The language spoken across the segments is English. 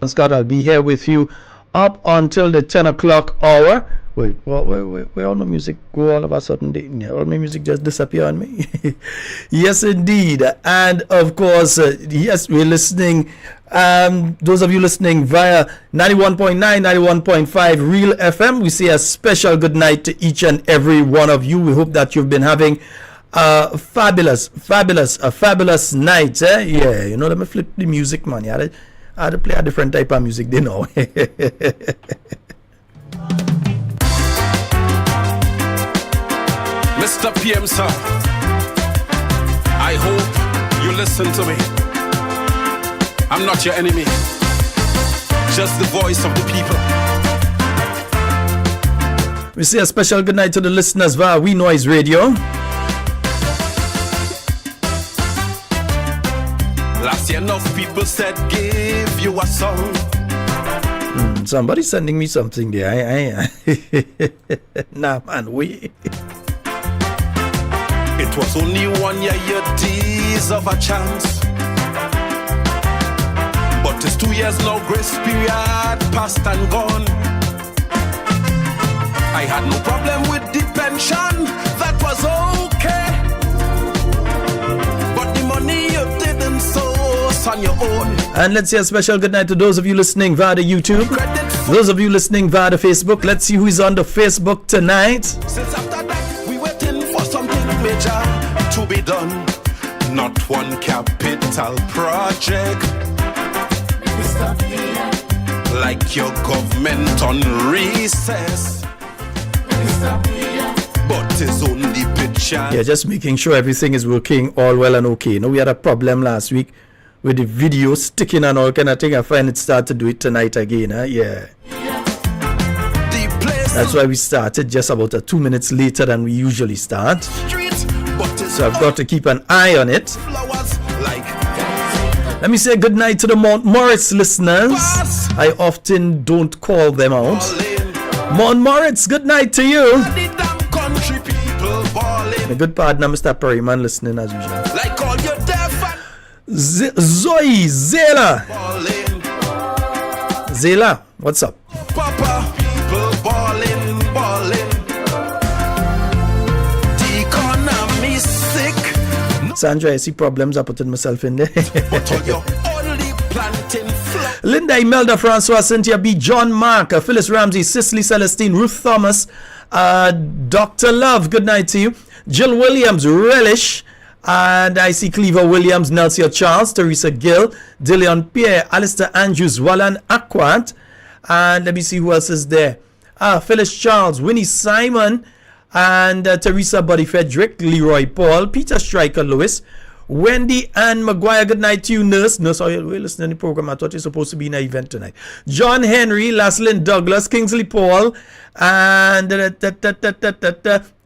Scott. I'll be here with you up until the 10 o'clock hour. Wait, where all my music go all of a sudden? All my music just disappear on me. Yes, indeed. And of course, yes, we're listening. Those of you listening via 91.9, 91.5 Real FM, we say a special good night to each and every one of you. We hope that you've been having a fabulous night. Yeah, you know, let me flip the music, man. I had to play a different type of music, they know. Mr. PM, sir, I hope you listen to me. I'm not your enemy, just the voice of the people. We say a special good night to the listeners via We Noise Radio. Last year enough people said give you a song. Somebody's sending me something there. Nah, man, wait. It was only 1 year, you deserve a chance. But it's 2 years now, grace period past and gone. I had no problem with the pension, that was okay. But the money you didn't source on your own. And let's say a special good night to those of you listening via the YouTube. Those of you listening via the Facebook. Let's see who is on the Facebook tonight. Since after that, we waiting for something major to be done. Not one capital project. Like your government on recess. But it's only picture. Yeah, just making sure everything is working all well and okay. You know, we had a problem last week with the video sticking and all kind of thing. I find it started to do it tonight again. Yeah. That's why we started just about 2 minutes later than we usually start. So I've got to keep an eye on it. Let me say good night to the Mount Morris listeners. I often don't call them out. Mount Morris, good night to you. My good partner, Mr. Perryman, listening as usual. Like all your Zoe, Zela, what's up? Papa, people balling. The economy sick. Sandra, I see problems. I putting myself in there. But you're only planting flowers. Linda, Imelda, Francois, Cynthia B, John Mark, Phyllis Ramsey, Cicely Celestine, Ruth Thomas, Dr. Love, good night to you. Jill Williams, Relish, and I see Cleaver Williams, Nelsia Charles, Teresa Gill, Dillion Pierre, Alistair Andrews, Wallan Aquat, and let me see who else is there. Phyllis Charles, Winnie Simon, and Teresa Buddy Frederick, Leroy Paul, Peter Stryker Lewis, Wendy Ann McGuire, good night to you, nurse. Nurse, are you listening to the program? I thought you're supposed to be in an event tonight. John Henry, Laslyn Douglas, Kingsley Paul, and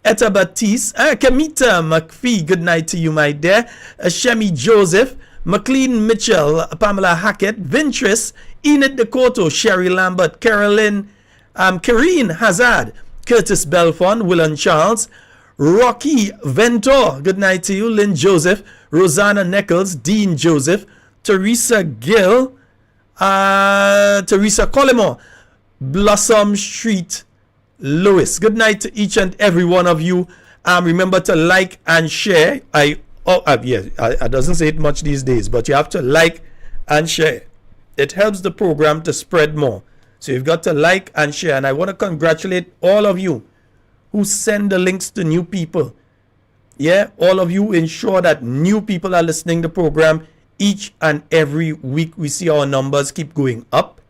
Etta Batiste, Kamita McPhee, good night to you, my dear. Shemi Joseph, McLean Mitchell, Pamela Hackett, Vintris, Enid Decoto, Sherry Lambert, Carolyn, Karine Hazard, Curtis Belfon, Willan Charles, Rocky Ventor, good night to you, Lynn Joseph, Rosanna Nichols, Dean Joseph, Teresa Gill, Teresa Collymore, Blossom Street, Lewis. Good night to each and every one of you. Remember to like and share. I doesn't say it much these days, but you have to like and share. It helps the program to spread more. So you've got to like and share. And I want to congratulate all of you who send the links to new people. Yeah, all of you ensure that new people are listening to the program each and every week. We see our numbers keep going up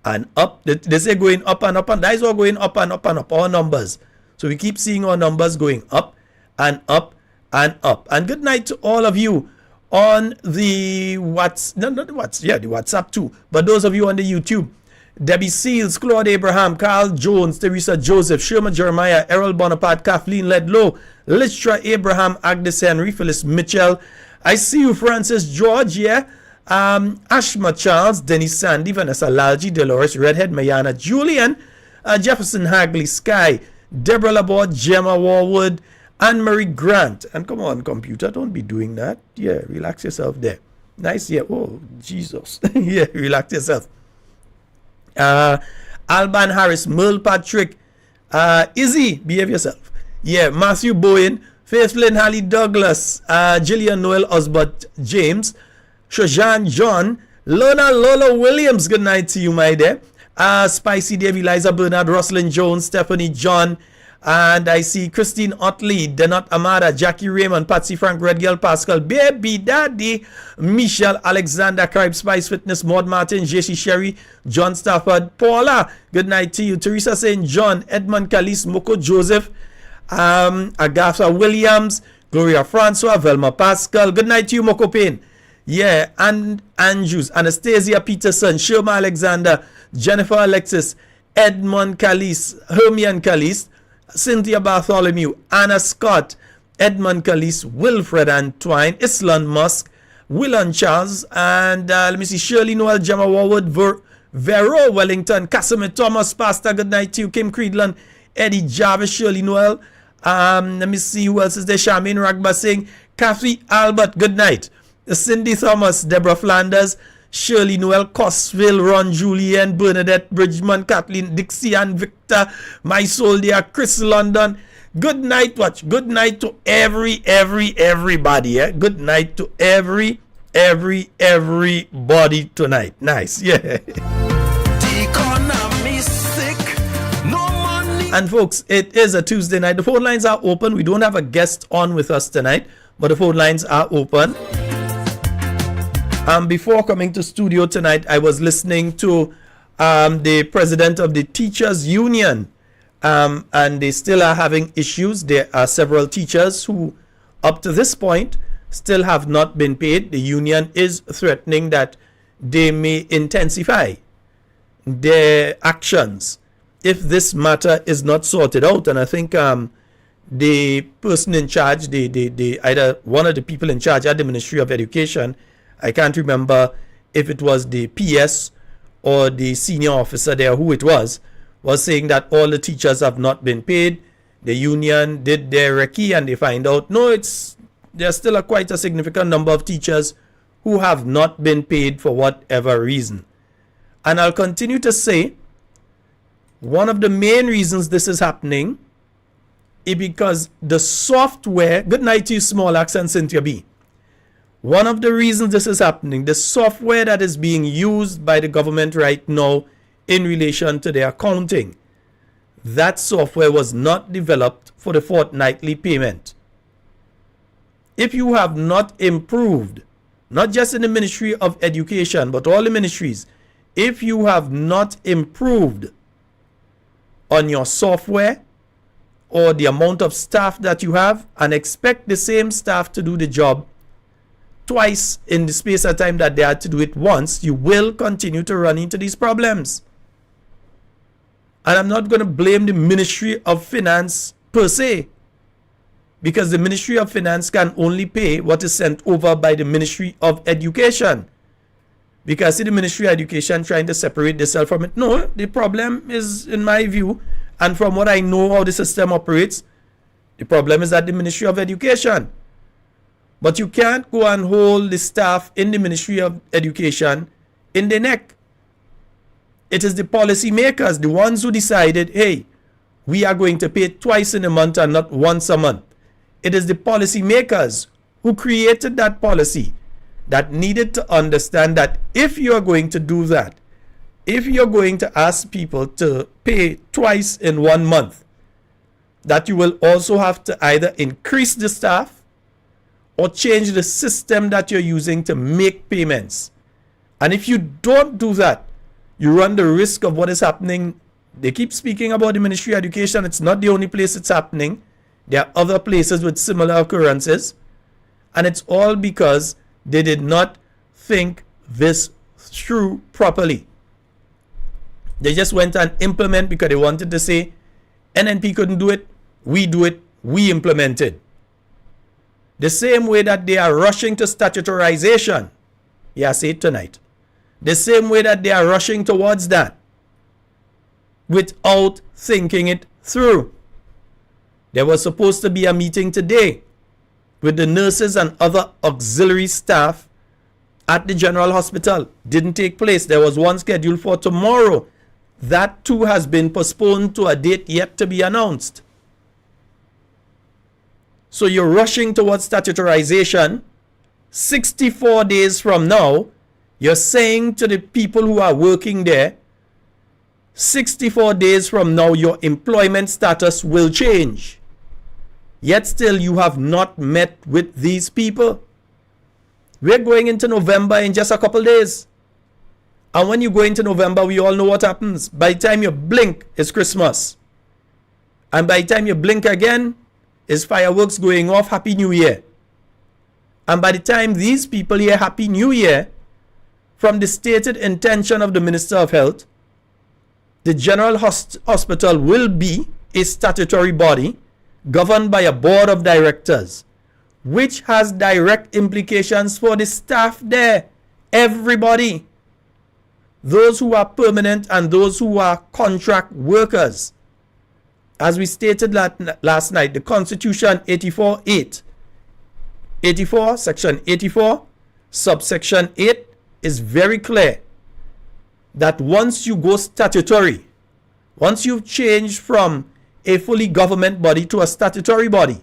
and up. They say going up and up, and that is all going up and up and up, our numbers. So we keep seeing our numbers going up and up and up. And good night to all of you on the the WhatsApp too. But those of you on the YouTube, Debbie Seals, Claude Abraham, Carl Jones, Teresa Joseph, Sherman Jeremiah, Errol Bonaparte, Kathleen Ledlow, Listra Abraham, Agnes Henry, Phyllis Mitchell. I see you, Francis George, yeah. Ashma Charles, Dennis Sandy, Vanessa Lalji, Dolores Redhead, Mayana Julian, Jefferson Hagley, Sky, Deborah Laborde, Gemma Warwood, Anne-Marie Grant. And come on, computer, don't be doing that. Yeah, relax yourself there. Nice, yeah. Oh, Jesus. Yeah, relax yourself. Alban Harris, Merle Patrick, Izzy, behave yourself. Yeah, Matthew Bowen, Faith Flynn, Hallie Douglas, Gillian Noel Osbert James, Shojan John, Lona Lola Williams, good night to you, my dear. Spicy Dave, Eliza Bernard, Roslyn Jones, Stephanie John, and I see Christine Otley, Denot Amada, Jackie Raymond, Patsy Frank, Red Girl Pascal, Baby Daddy, Michelle Alexander, Cribe Spice Fitness, Maud Martin, JC Sherry, John Stafford, Paula, good night to you. Teresa St. John, Edmund Kalis, Moko Joseph, Agatha Williams, Gloria Francois, Velma Pascal, good night to you, Moko Payne. Yeah, and Andrews, Anastasia Peterson, Shirma Alexander, Jennifer Alexis, Edmund Kalis, Hermione Kalis, Cynthia Bartholomew, Anna Scott, Edmund Kalis, Wilfred Antoine, Islan Musk, Willan Charles, and let me see, Shirley Noel, Gemma Warwood, Vero Wellington, Casimir Thomas, Pastor, good night to you, Kim Creedland, Eddie Jarvis, Shirley Noel, let me see who else is there, Charmaine Ragba Singh, Kathy Albert, good night, Cindy Thomas, Deborah Flanders, Shirley Noel, Cosville, Ron Julian, Bernadette Bridgman, Kathleen Dixie, and Victor, my soul dear, Chris London. Good night, watch. Good night to everybody. Yeah? Good night to everybody tonight. Nice, yeah. And folks, it is a Tuesday night. The phone lines are open. We don't have a guest on with us tonight, but the phone lines are open. Before coming to studio tonight, I was listening to the president of the Teachers Union, and they still are having issues. There are several teachers who, up to this point, still have not been paid. The union is threatening that they may intensify their actions if this matter is not sorted out. And I think the person in charge, the either one of the people in charge at the Ministry of Education, I can't remember if it was the PS or the senior officer there, who it was saying that all the teachers have not been paid. The union did their recce and they find out, no, there's still quite a significant number of teachers who have not been paid for whatever reason. And I'll continue to say, one of the main reasons this is happening is because the software, good night to you, Small Accent Cynthia B. One of the reasons this is happening, the software that is being used by the government right now in relation to their accounting, that software was not developed for the fortnightly payment. If you have not improved, not just in the Ministry of Education, but all the ministries, if you have not improved on your software or the amount of staff that you have, and expect the same staff to do the job twice in the space of time that they had to do it once, you will continue to run into these problems. And I'm not going to blame the Ministry of Finance per se, because the Ministry of Finance can only pay what is sent over by the Ministry of Education. Because see, the Ministry of Education trying to separate themselves from it. No, the problem is, in my view, and from what I know how the system operates, the problem is at the Ministry of Education. But you can't go and hold the staff in the Ministry of Education in the neck. It is the policy makers, the ones who decided, hey, we are going to pay twice in a month and not once a month. It is the policy makers who created that policy that needed to understand that if you are going to do that, if you're going to ask people to pay twice in 1 month, that you will also have to either increase the staff or change the system that you're using to make payments. And if you don't do that, you run the risk of what is happening. They keep speaking about the Ministry of Education. It's not the only place it's happening. There are other places with similar occurrences. And it's all because they did not think this through properly. They just went and implement because they wanted to say, NNP couldn't do it, we implemented. The same way that they are rushing to statutoization. Yeah, I say it tonight. The same way that they are rushing towards that without thinking it through. There was supposed to be a meeting today with the nurses and other auxiliary staff at the General Hospital. Didn't take place. There was one scheduled for tomorrow. that too has been postponed to a date yet to be announced. So you're rushing towards statutoization. 64 days from now, you're saying to the people who are working there, 64 days from now, your employment status will change. Yet still, you have not met with these people. We're going into November in just a couple days. And when you go into November, we all know what happens. By the time you blink, it's Christmas. And by the time you blink again, it's fireworks going off, Happy New Year. And by the time these people hear Happy New Year, from the stated intention of the Minister of Health, the General Hospital will be a statutory body governed by a board of directors, which has direct implications for the staff there. Everybody. Those who are permanent and those who are contract workers. As we stated last night, the Constitution 84, Section 84, subsection 8 is very clear that once you go statutory, once you've changed from a fully government body to a statutory body,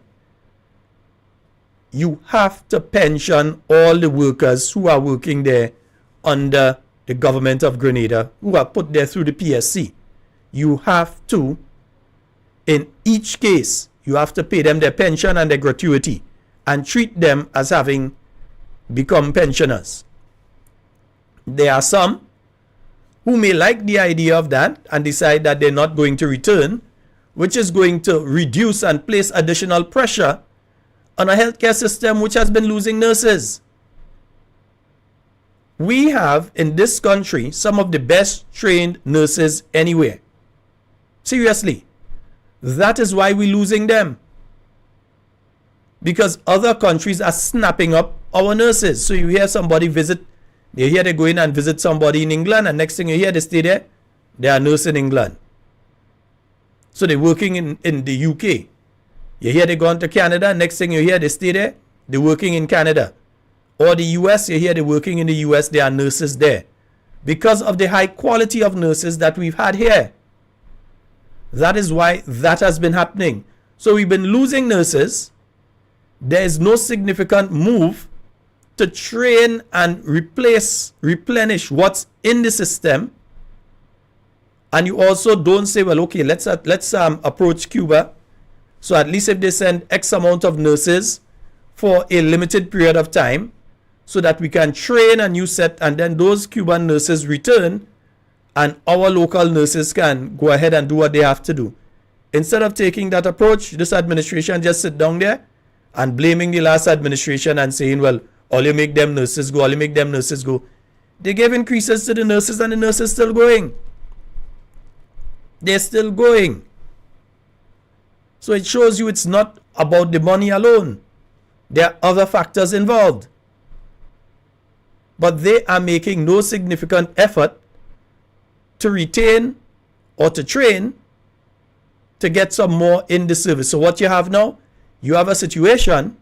you have to pension all the workers who are working there under the government of Grenada, who are put there through the PSC. You have to, in each case, you have to pay them their pension and their gratuity and treat them as having become pensioners. There are some who may like the idea of that and decide that they're not going to return, which is going to reduce and place additional pressure on a healthcare system which has been losing nurses. We have in this country some of the best trained nurses anywhere. Seriously. That is why we're losing them. Because other countries are snapping up our nurses. So you hear somebody visit, you hear they go in and visit somebody in England, and next thing you hear they stay there, they are a nurse in England. So they're working in the UK. You hear they go on to Canada, next thing you hear they stay there, they're working in Canada. Or the US, you hear they're working in the US, there are nurses there. Because of the high quality of nurses that we've had here. That is why that has been happening. So we've been losing nurses. There is no significant move to train and replenish what's in the system. And you also don't say, well, okay, let's approach Cuba. So at least if they send X amount of nurses for a limited period of time, so that we can train a new set, and then those Cuban nurses return, and our local nurses can go ahead and do what they have to do. Instead of taking that approach, this administration just sit down there and blaming the last administration and saying, well, all you make them nurses go, all you make them nurses go. They give increases to the nurses and the nurses still going. They're still going. So it shows you it's not about the money alone. There are other factors involved. But they are making no significant effort to retain or to train to get some more in the service. So what you have now, you have a situation,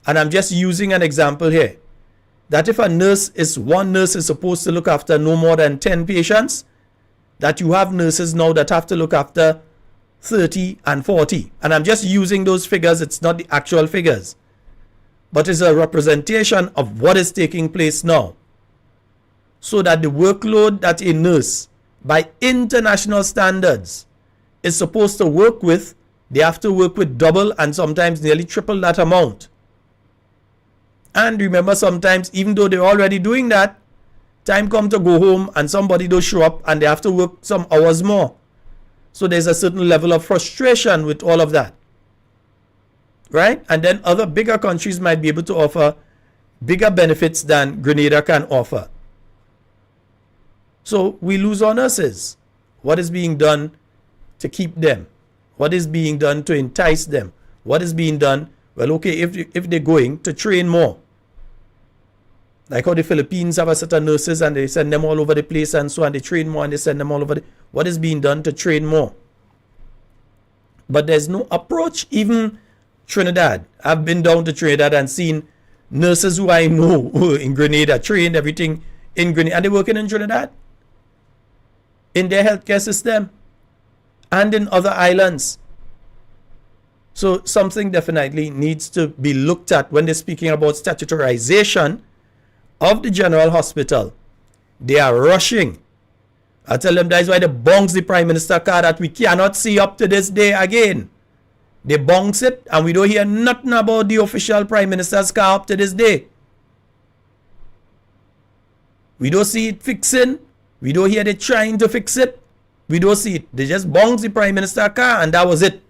and I'm just using an example here, that if one nurse is supposed to look after no more than 10 patients, that you have nurses now that have to look after 30 and 40. And I'm just using those figures, it's not the actual figures, but it's a representation of what is taking place now. So that the workload that a nurse, by international standards, is supposed to work with, they have to work with double and sometimes nearly triple that amount. And remember, sometimes, even though they're already doing that, time comes to go home and somebody don't show up and they have to work some hours more. So there's a certain level of frustration with all of that. Right? And then other bigger countries might be able to offer bigger benefits than Grenada can offer. So we lose our nurses. What is being done to keep them? What is being done to entice them? What is being done? Well, okay, if they're going to train more. Like how the Philippines have a set of nurses and they send them all over the place and so on. They train more and they send them all over. What is being done to train more? But there's no approach. Even Trinidad. I've been down to Trinidad and seen nurses who I know in Grenada trained everything in Grenada. And they're working in Trinidad. in their healthcare system and in other islands. So something definitely needs to be looked at when they're speaking about statutoization of the general hospital. They are rushing. I tell them that is why they bunks the Prime Minister car that we cannot see up to this day again. They bunks it and we don't hear nothing about the official Prime Minister's car up to this day. We don't see it fixing. We don't hear they trying to fix it. We don't see it. They just bunks the Prime Minister car and that was it.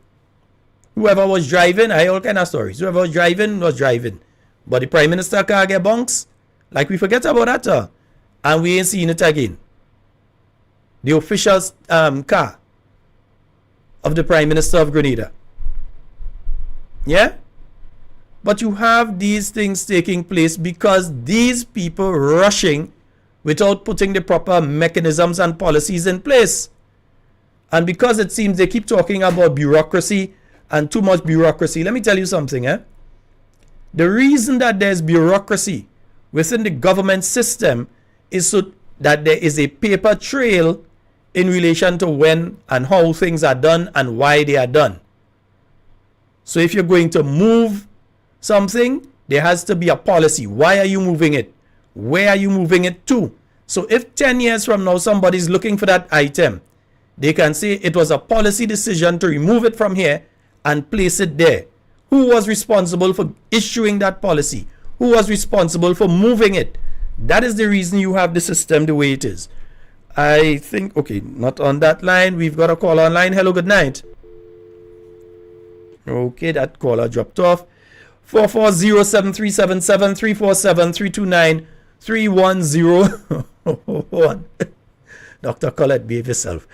Whoever was driving, I hear all kind of stories. Whoever was driving. But the Prime Minister car get bunks. Like we forget about that. And we ain't seen it again. The official car of the Prime Minister of Grenada. Yeah? But you have these things taking place because these people rushing without putting the proper mechanisms and policies in place. And because it seems they keep talking about bureaucracy and too much bureaucracy. Let me tell you something. The reason that there's bureaucracy within the government system is so that there is a paper trail in relation to when and how things are done and why they are done. So if you're going to move something, there has to be a policy. Why are you moving it? Where are you moving it to? So if 10 years from now somebody's looking for that item, they can say it was a policy decision to remove it from here and place it there. Who was responsible for issuing that policy? Who was responsible for moving it? That is the reason you have the system the way it is. I think, okay, not on that line. We've got a call online. Hello, good night. Okay, that caller dropped off. 44073773473293101. Dr. Colette, behave yourself.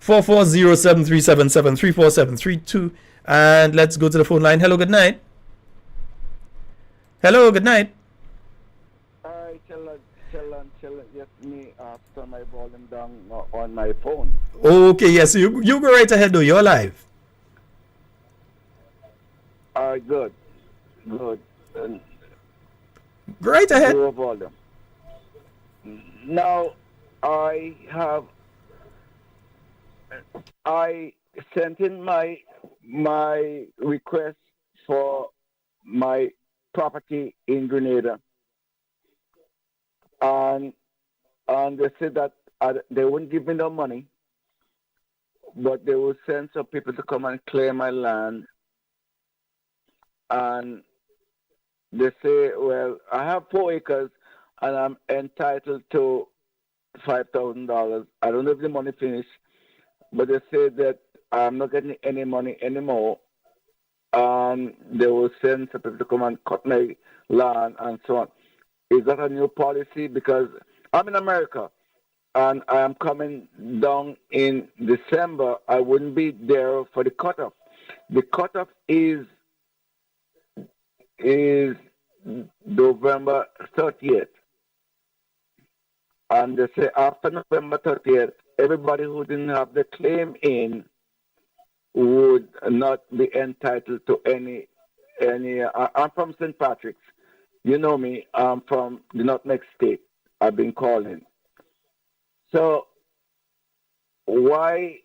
4407377347332. And let's go to the phone line. Hello, good night. Hello, good night. Sheldon, yes, me turn my volume down on my phone. Okay, yes, you go right ahead, though. You're live. Good. Right ahead. Zero volume. Now, I sent in my request for my property in Grenada, and they said that they wouldn't give me no money, but they will send some people to come and clear my land. And they say, well, I have 4 acres and I'm entitled to $5,000. I don't know if the money finished, but they say that I'm not getting any money anymore. And they will send some people to come and cut my land and so on. Is that a new policy? Because I'm in America and I am coming down in December. I wouldn't be there for the cutoff. The cutoff is November 30th. And they say after November 30th, everybody who didn't have the claim in would not be entitled to any. I'm from St. Patrick's. You know me. I'm from the Nutmeg State. I've been calling. So why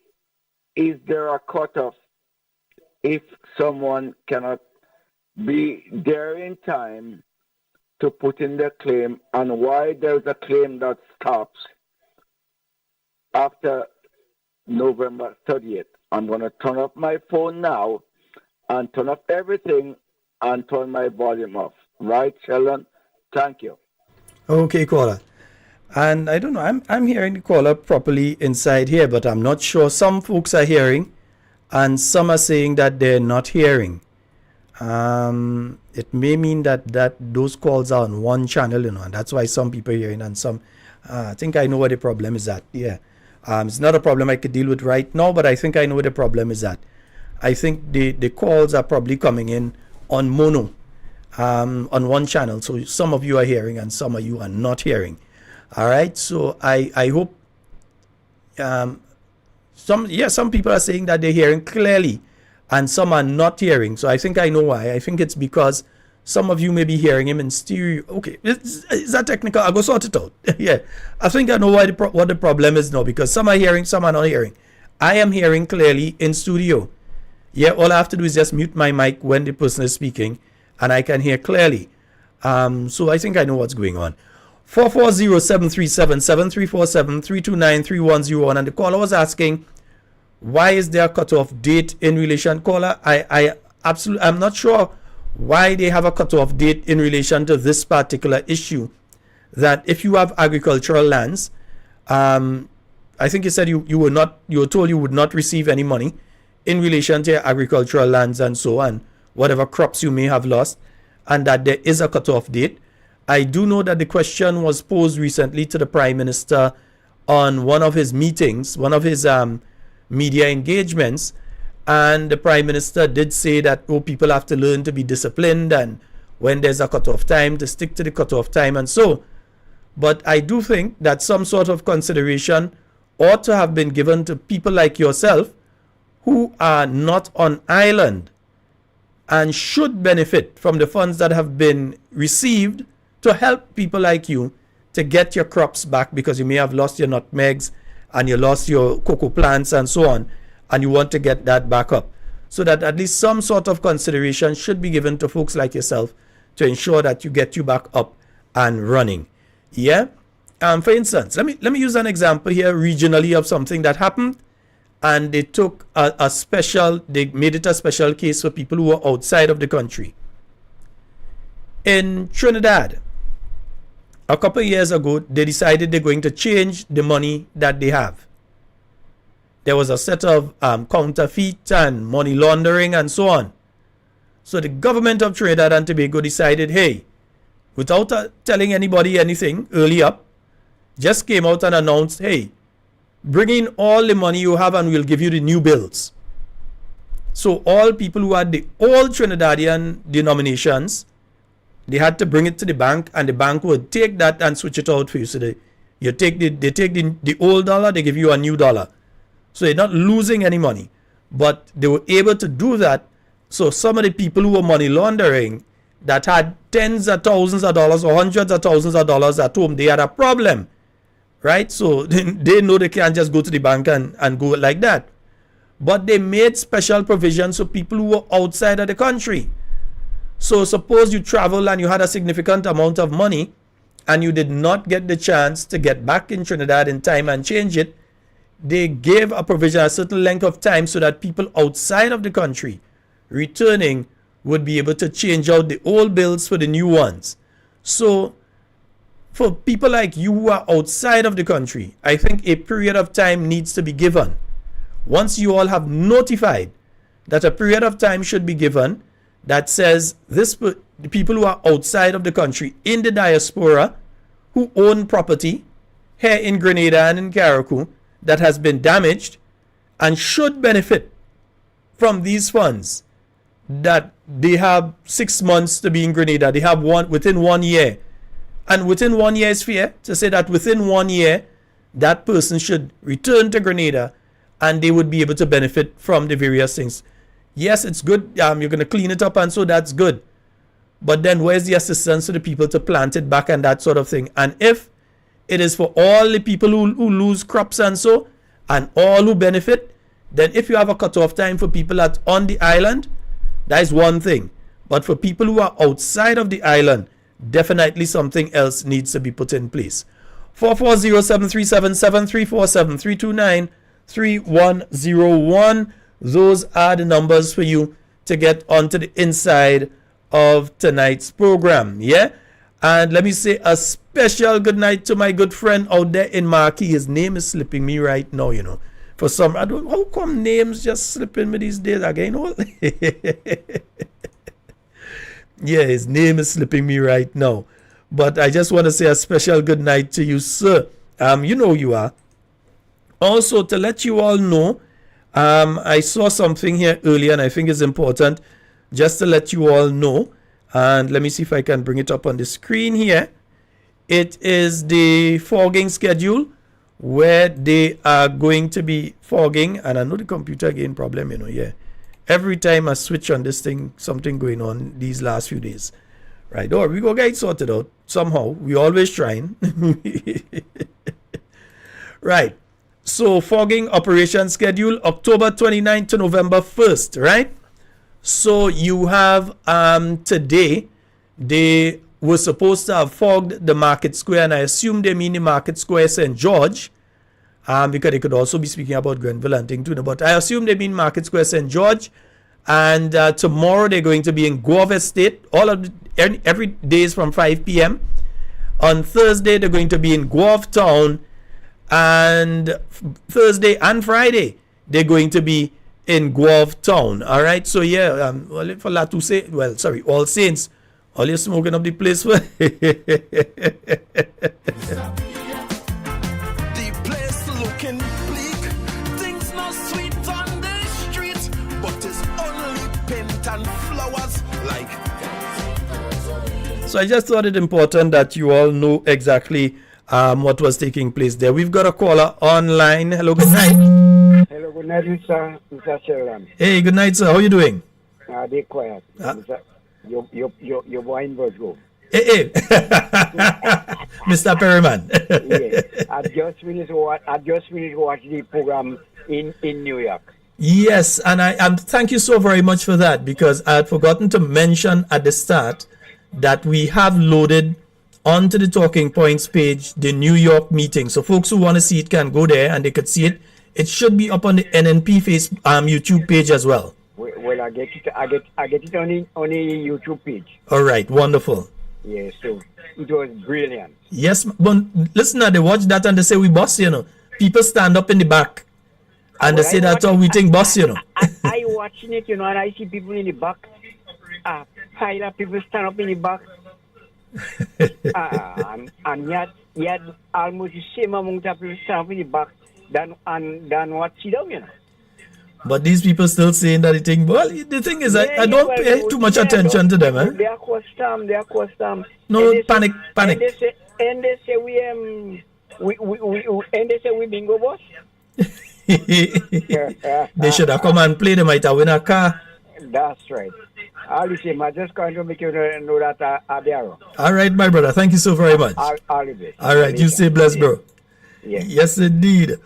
is there a cutoff if someone cannot be there in time to put in their claim, and why there's a claim that stops after November 30th? I'm going to turn off my phone now and turn off everything and turn my volume off. Right, Sheldon? Thank you. Okay, caller. And I don't know, I'm hearing the caller properly inside here, but I'm not sure. Some folks are hearing and some are saying that they're not hearing. It may mean that those calls are on one channel, and that's why some people are hearing and some. I think I know what the problem is at. Yeah, it's not a problem I could deal with right now, but I think I know what the problem is at. I think the calls are probably coming in on mono, on one channel. So some of you are hearing and some of you are not hearing. All right. So I hope. Some people are saying that they're hearing clearly, and some are not hearing. So I think I know why. I think it's because Some of you may be hearing him in stereo. Okay, is that technical? I'll go sort it out. Yeah, I think I know what the problem is now, because some are hearing, some are not hearing. I am hearing clearly in studio. Yeah, all I have to do is just mute my mic when the person is speaking, and I can hear clearly. So I think I know what's going on. 440-737-7347-329-3101. And the caller was asking, why is there a cutoff date in relation? Caller, I'm not sure why they have a cutoff date in relation to this particular issue. That if you have agricultural lands, I think you said you were told you would not receive any money in relation to your agricultural lands and so on, whatever crops you may have lost, and that there is a cutoff date. I do know that the question was posed recently to the Prime Minister on one of his meetings, one of his media engagements, and the Prime Minister did say that people have to learn to be disciplined, and when there's a cutoff time, to stick to the cutoff time and so. But I do think that some sort of consideration ought to have been given to people like yourself who are not on island and should benefit from the funds that have been received to help people like you to get your crops back, because you may have lost your nutmegs and you lost your cocoa plants and so on, and you want to get that back up. So that at least some sort of consideration should be given to folks like yourself to ensure that you get you back up and running. Yeah? For instance, let me use an example here regionally of something that happened, and they took they made it a special case for people who were outside of the country. In Trinidad, a couple of years ago, they decided they're going to change the money that they have. There was a set of counterfeit and money laundering and so on. So the government of Trinidad and Tobago decided, hey, without telling anybody anything early up, just came out and announced, hey, bring in all the money you have and we'll give you the new bills. So all people who had the old Trinidadian denominations, they had to bring it to the bank, and the bank would take that and switch it out for you. So they take the old dollar, they give you a new dollar. So they're not losing any money. But they were able to do that. So some of the people who were money laundering that had tens of thousands of dollars or hundreds of thousands of dollars at home, they had a problem. Right? So they know they can't just go to the bank and go like that. But they made special provisions for people who were outside of the country. So suppose you travel and you had a significant amount of money and you did not get the chance to get back in Trinidad in time and change it. They gave a provision a certain length of time so that people outside of the country returning would be able to change out the old bills for the new ones. So for people like you who are outside of the country, I think a period of time needs to be given. Once you all have notified that a period of time should be given that says the people who are outside of the country in the diaspora who own property here in Grenada and in Carriacou that has been damaged and should benefit from these funds, that they have 6 months to be in Grenada. They have within 1 year. And within 1 year is fair to say that within 1 year, that person should return to Grenada and they would be able to benefit from the various things. Yes, it's good. You're going to clean it up and so that's good. But then where's the assistance to the people to plant it back and that sort of thing? And if it is for all the people who lose crops and so, and all who benefit, then if you have a cutoff time for people that's on the island, that is one thing. But for people who are outside of the island, definitely something else needs to be put in place. 440-737-7347-329-3101. Those are the numbers for you to get onto the inside of tonight's program. Yeah? And let me say a special good night to my good friend out there in Marquee. His name is slipping me right now, you know. For some, I don't know how come names just slipping me these days again. Yeah, his name is slipping me right now. But I just want to say a special good night to you, sir. You know you are. Also, to let you all know, I saw something here earlier, and I think it's important just to let you all know. And let me see if I can bring it up on the screen here. It is the fogging schedule where they are going to be fogging. And I know the computer again problem, you know, yeah. Every time I switch on this thing, something going on these last few days. Right, or we go get it sorted out somehow. We always trying. Right. So fogging operation schedule October 29th to November 1st, right? So you have today they were supposed to have fogged the Market Square, and I assume they mean the Market Square St. George, because they could also be speaking about Grenville and thing too. But I assume they mean Market Square St. George. And tomorrow they're going to be in Guave Estate. Every day is from 5 p.m. On Thursday they're going to be in Guave Town, and Thursday and Friday they're going to be in Guave Town. All right. So yeah, well, for Latu say, well, sorry, All Saints, all you smoking up the place for. The place looking bleak. Things not sweet on the street, but it's only paint and flowers like. So I just thought it important that you all know exactly what was taking place there. We've got a caller online. Hello, good night. Hello, good night, Mr. Sheldon. Hey, good night, sir. How you doing? Be quiet. Your boy in Virgo. Hey. Mr. Perryman. Yeah. I just finished watching the program in New York. Yes, and I thank you so very much for that, because I had forgotten to mention at the start that we have loaded onto the Talking Points page the New York meeting. So folks who want to see it can go there and they could see it. It should be up on the NNP YouTube page as well. Well, I get it on the YouTube page. All right, wonderful. Yeah, so it was brilliant. Yes, but listen, they watch that and they say we boss, People stand up in the back and they say that's how we think boss, I watching it, and I see people in the back. Pile of people stand up in the back. And yet almost the same amount of people stand up in the back than what sit down, But these people still saying that they think, well, the thing is, I don't pay too much attention to them, eh? They are custom. No, panic. And they say we bingo boss. They should have come and play. They might have win a car. That's right. All the same, I just going to make you know that they are. All right, my brother. Thank you so very much. All the best. All right, you stay blessed, bro. Yeah. Yes, indeed.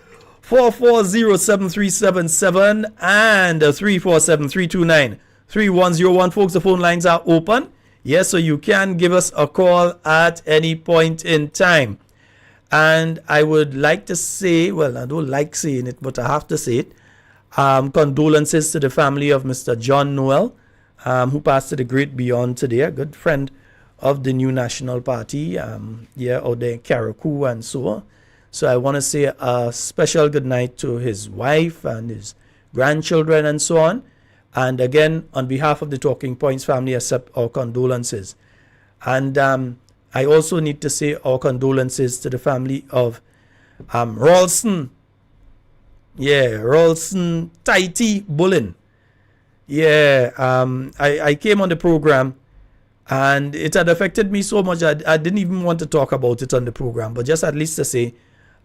440-7377 and 347-329-3101. Folks, the phone lines are open. Yes, so you can give us a call at any point in time. And I would like to say, well, I don't like saying it, but I have to say it. Condolences to the family of Mr. John Noel, who passed to the great beyond today, a good friend of the New National Party, out there in Carriacou and so on. So I want to say a special good night to his wife and his grandchildren and so on. And again, on behalf of the Talking Points family, accept our condolences. And I also need to say our condolences to the family of Ralston. Yeah, Ralston Taiti Bullen. Yeah, I came on the program and it had affected me so much I didn't even want to talk about it on the program, but just at least to say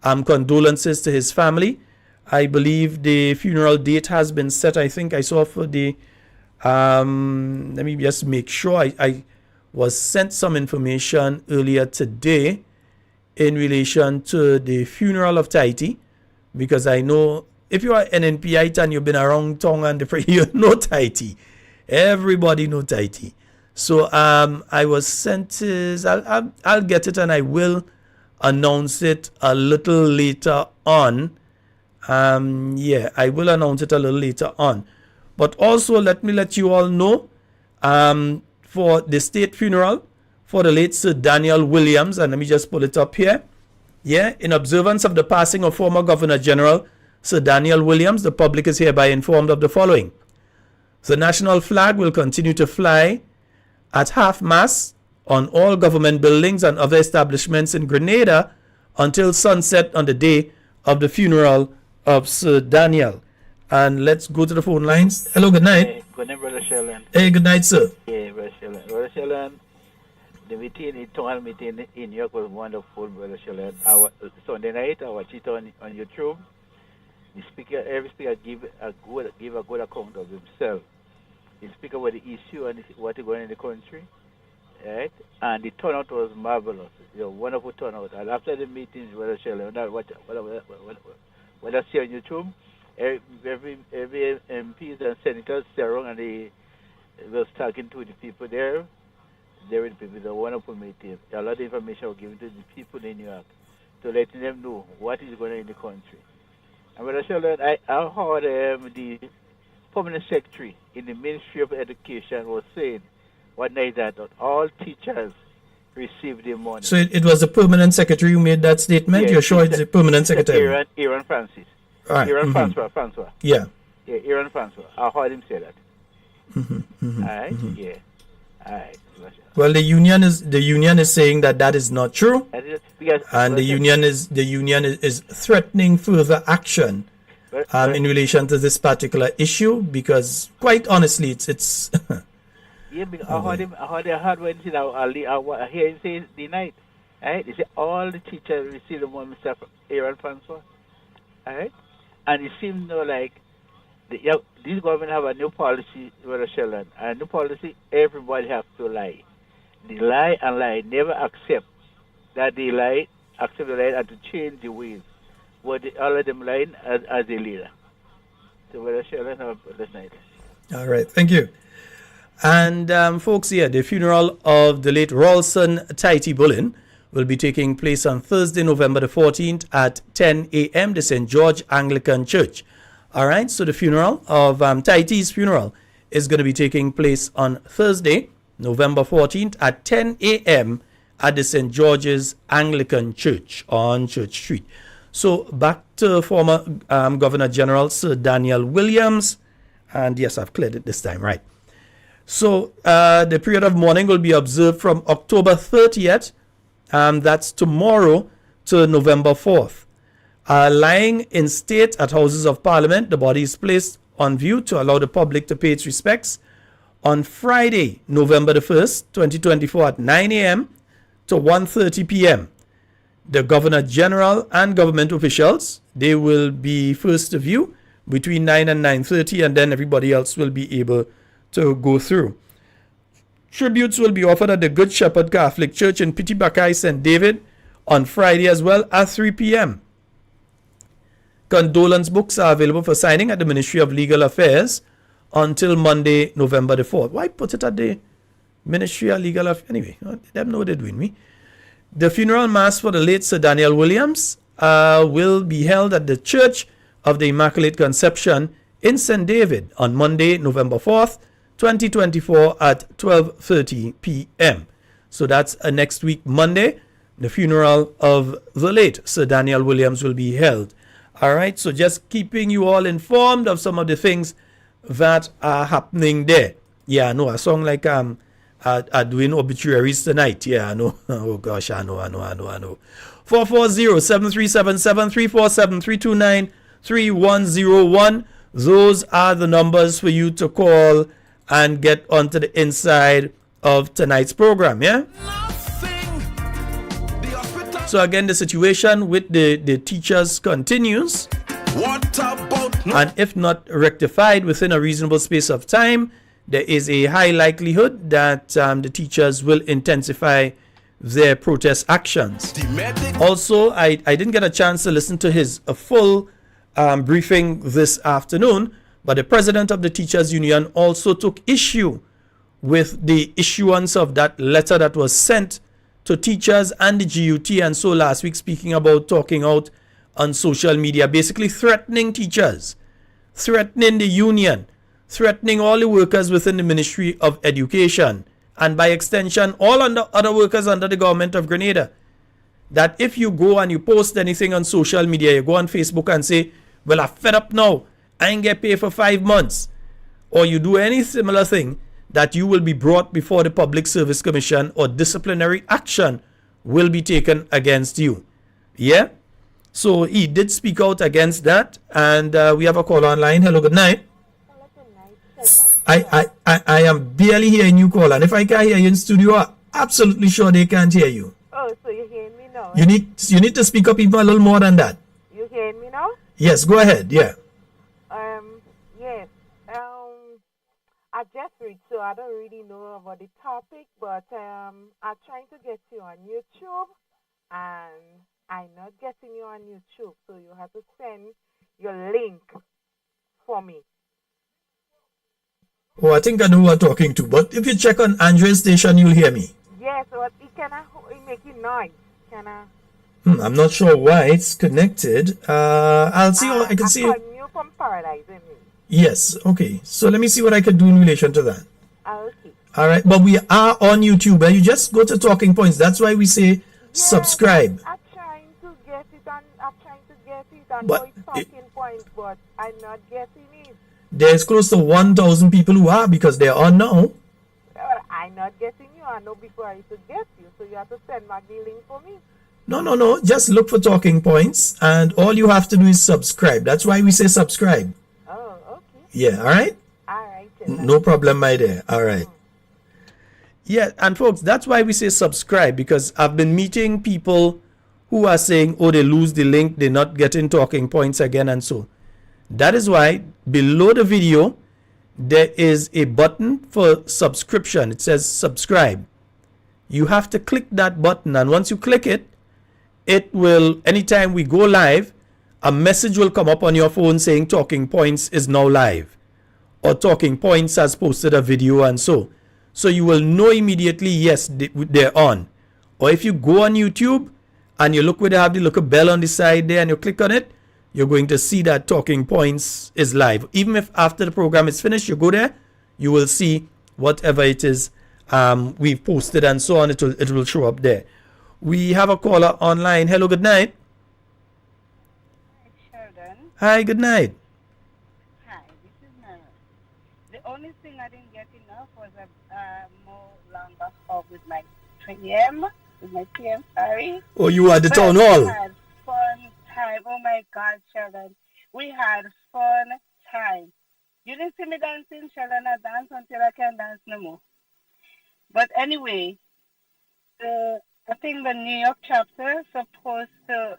condolences to his family. I believe the funeral date has been set. I think I saw for the let me just make sure. I was sent some information earlier today in relation to the funeral of Tahiti, because I know if you are NNPite and you've been around Tonga and you know Tahiti. Everybody know Tahiti. So I was sent I'll get it and I will announce it a little later on. I will announce it a little later on. But also let me let you all know for the state funeral for the late Sir Daniel Williams, and let me just pull it up here. Yeah, in observance of the passing of former Governor General Sir Daniel Williams, the public is hereby informed of the following. The national flag will continue to fly at half-mast on all government buildings and other establishments in Grenada until sunset on the day of the funeral of Sir Daniel. And let's go to the phone lines. Hello, good night. Hey, good night, Brother Sheldon. Hey, good night, sir. Yeah, Brother Sheldon. Brother Sheldon, the meeting, the town meeting in New York was wonderful, Brother Sheldon. Sunday night, I watched it on YouTube. Every speaker give a good account of himself. He speak about the issue and what is going on in the country. right? And the turnout was marvelous. Wonderful turnout. And after the meetings, Brother Sheldon, what I see on YouTube, every MPs and senators sit around and they was talking to the people there. There were people, a wonderful meeting. A lot of information was given to the people in New York to letting them know what is going on in the country. And Brother Sheldon, I heard the permanent secretary in the Ministry of Education was saying one night that all teachers receive the money. So it was the permanent secretary who made that statement? You're sure it's the permanent secretary? Aaron Francis. Right. Aaron Francois. Yeah. Yeah, Aaron Francois. I heard him say that. All right? Yeah. All right. Well, the union is saying that is not true, and the union is threatening further action in relation to this particular issue, because quite honestly, it's yeah, because I heard when I hear him say the night, right? They say all the teachers receive the money, Mr. Aaron Francois, right? And it seems like this government have a new policy, Brother Sheldon, and new policy, everybody has to lie. They lie and lie, never accept that they lie, accept the lie, and to change the ways. But all of them lying as a leader. So Brother Sheldon, have a blessed night. All right, thank you. And folks, the funeral of the late Ralston Tighty Bullen will be taking place on Thursday, November the 14th at 10 a.m. the St. George Anglican Church. All right, so the funeral of Tighty's funeral is going to be taking place on Thursday, November 14th at 10 a.m. at the St. George's Anglican Church on Church Street. So back to former Governor General Sir Daniel Williams. And yes, I've cleared it this time, right. So the period of mourning will be observed from October 30th, that's tomorrow, to November 4th. Lying in state at Houses of Parliament, the body is placed on view to allow the public to pay its respects on Friday, November the 1st, 2024 at 9 a.m. to 1:30 p.m. The Governor General and government officials, they will be first to view between 9 and 9:30, and then everybody else will be able to go through. Tributes will be offered at the Good Shepherd Catholic Church in Pitibakai, St. David on Friday as well at 3 p.m. Condolence books are available for signing at the Ministry of Legal Affairs until Monday, November the 4th. Why put it at the Ministry of Legal Affairs? Anyway, them know they're doing me. The funeral mass for the late Sir Daniel Williams will be held at the Church of the Immaculate Conception in St. David on Monday, November 4th, 2024 at 12:30 p.m. So that's next week, Monday. The funeral of the late Sir Daniel Williams will be held. All right, so just keeping you all informed of some of the things that are happening there. Yeah, I know a song like are doing obituaries tonight. Yeah, I know. Oh gosh, I know. 440-737-734-7329-3101. Those are the numbers for you to call and get onto the inside of tonight's program. Yeah. So again, the situation with the teachers continues. What about no? And if not rectified within a reasonable space of time, there is a high likelihood that the teachers will intensify their protest actions. Also, I didn't get a chance to listen to his full briefing this afternoon, but the president of the Teachers Union also took issue with the issuance of that letter that was sent to teachers and the GUT, and so last week speaking about talking out on social media, basically threatening teachers, threatening the union, threatening all the workers within the Ministry of Education, and by extension all other workers under the government of Grenada, that if you go and you post anything on social media, you go on Facebook and say, well, I'm fed up now, I ain't get paid for 5 months, or you do any similar thing, that you will be brought before the Public Service Commission or disciplinary action will be taken against you. Yeah? So he did speak out against that, and we have a call online. Hello, good night. Hello, good night. I am barely hearing you call, and if I can't hear you in studio, I'm absolutely sure they can't hear you. Oh, so you hear me now? You need to speak up even a little more than that. You hear me now? Yes, go ahead. Yeah. Yes. I I just read, so I don't really know about the topic, but I'm trying to get you on YouTube, and I'm not getting you on YouTube, so you have to send your link for me. Oh, I think I know who I'm talking to. But if you check on Andre's station, you'll hear me. Yes, but it making noise. I'm not sure why it's connected. I'll see. I can see. I'm calling you from Paradise, isn't it? Yes. Okay. So let me see what I can do in relation to that. Okay. All right. But we are on YouTube, and you just go to Talking Points. That's why we say subscribe. I'm trying to get it on. I know But it's Talking Points, but I'm not getting it. There's close to 1,000 people who are, because they're on now. Well, I'm not getting you. I know before I used to get you, so you have to send back the link for me. No. Just look for Talking Points, and all you have to do is subscribe. That's why we say subscribe. Oh, okay. Yeah, all right? All right. No problem, my dear. All right. Yeah, and folks, that's why we say subscribe, because I've been meeting people who are saying, oh, they lose the link, they're not getting Talking Points again, and so. That is why below the video, there is a button for subscription. It says subscribe. You have to click that button, and once you click it, it will, anytime we go live, a message will come up on your phone saying Talking Points is now live, or Talking Points has posted a video, and so you will know immediately, yes, they're on. Or if you go on YouTube and you look where they have the little bell on the side there and you click on it, you're going to see that Talking Points is live. Even if after the program is finished, you go there, you will see whatever it is we've posted and so on. It will show up there. We have a caller online. Hello, good night. Hi, Sheldon. Hi, good night. Hi, this is Nana. The only thing I didn't get enough was a more longer call with my PM, sorry. Oh, you are at the But town we hall. had fun time. Oh my God, Sheldon. We had fun time. You didn't see me dancing, Sheldon. I dance until I can't dance no more. But anyway, I think the New York chapter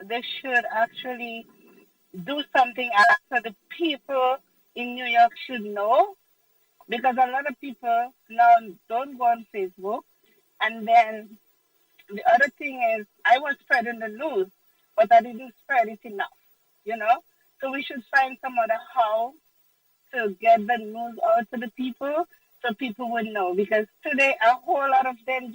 they should actually do something else so the people in New York should know, because a lot of people now don't go on Facebook. And then the other thing is, I was spreading the news, but I didn't spread it enough, So we should find some other how to get the news out to the people so people would know. Because today, a whole lot of them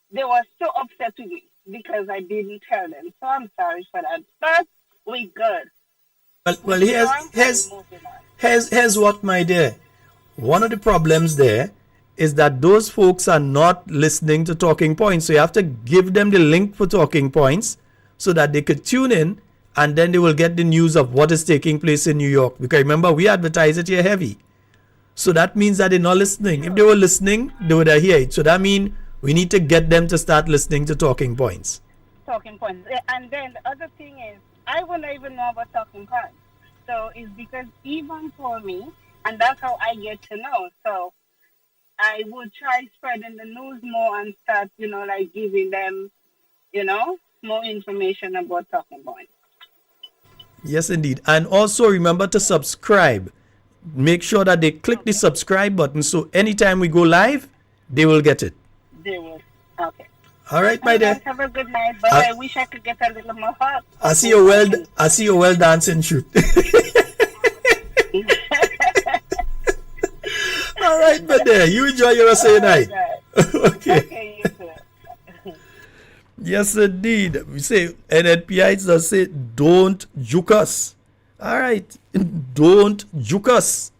they were so upset with me because I didn't tell them. So I'm sorry for that. But we good. Well, here's what, my dear. One of the problems there is that those folks are not listening to Talking Points. So you have to give them the link for Talking Points so that they could tune in, and then they will get the news of what is taking place in New York. Because remember, we advertise it here heavy. So that means that they're not listening. If they were listening, they would have heard it. So that means we need to get them to start listening to Talking Points. Talking Points. And then the other thing is, I wouldn't even know about Talking Points. So it's because Yvonne told me, and that's how I get to know. So I would try spreading the news more and start, giving them, more information about Talking Points. Yes, indeed. And also remember to subscribe. Make sure that they click the subscribe button, so anytime we go live, they will get it. They will. Okay. All right, my dear. Have a good night. But I wish I could get a little more help. I see your well dancing shoot. All right, my dear. You enjoy your rest of your night. Okay. You too. Yes, indeed. We say NNPI does say don't juke us. All right, don't juke us.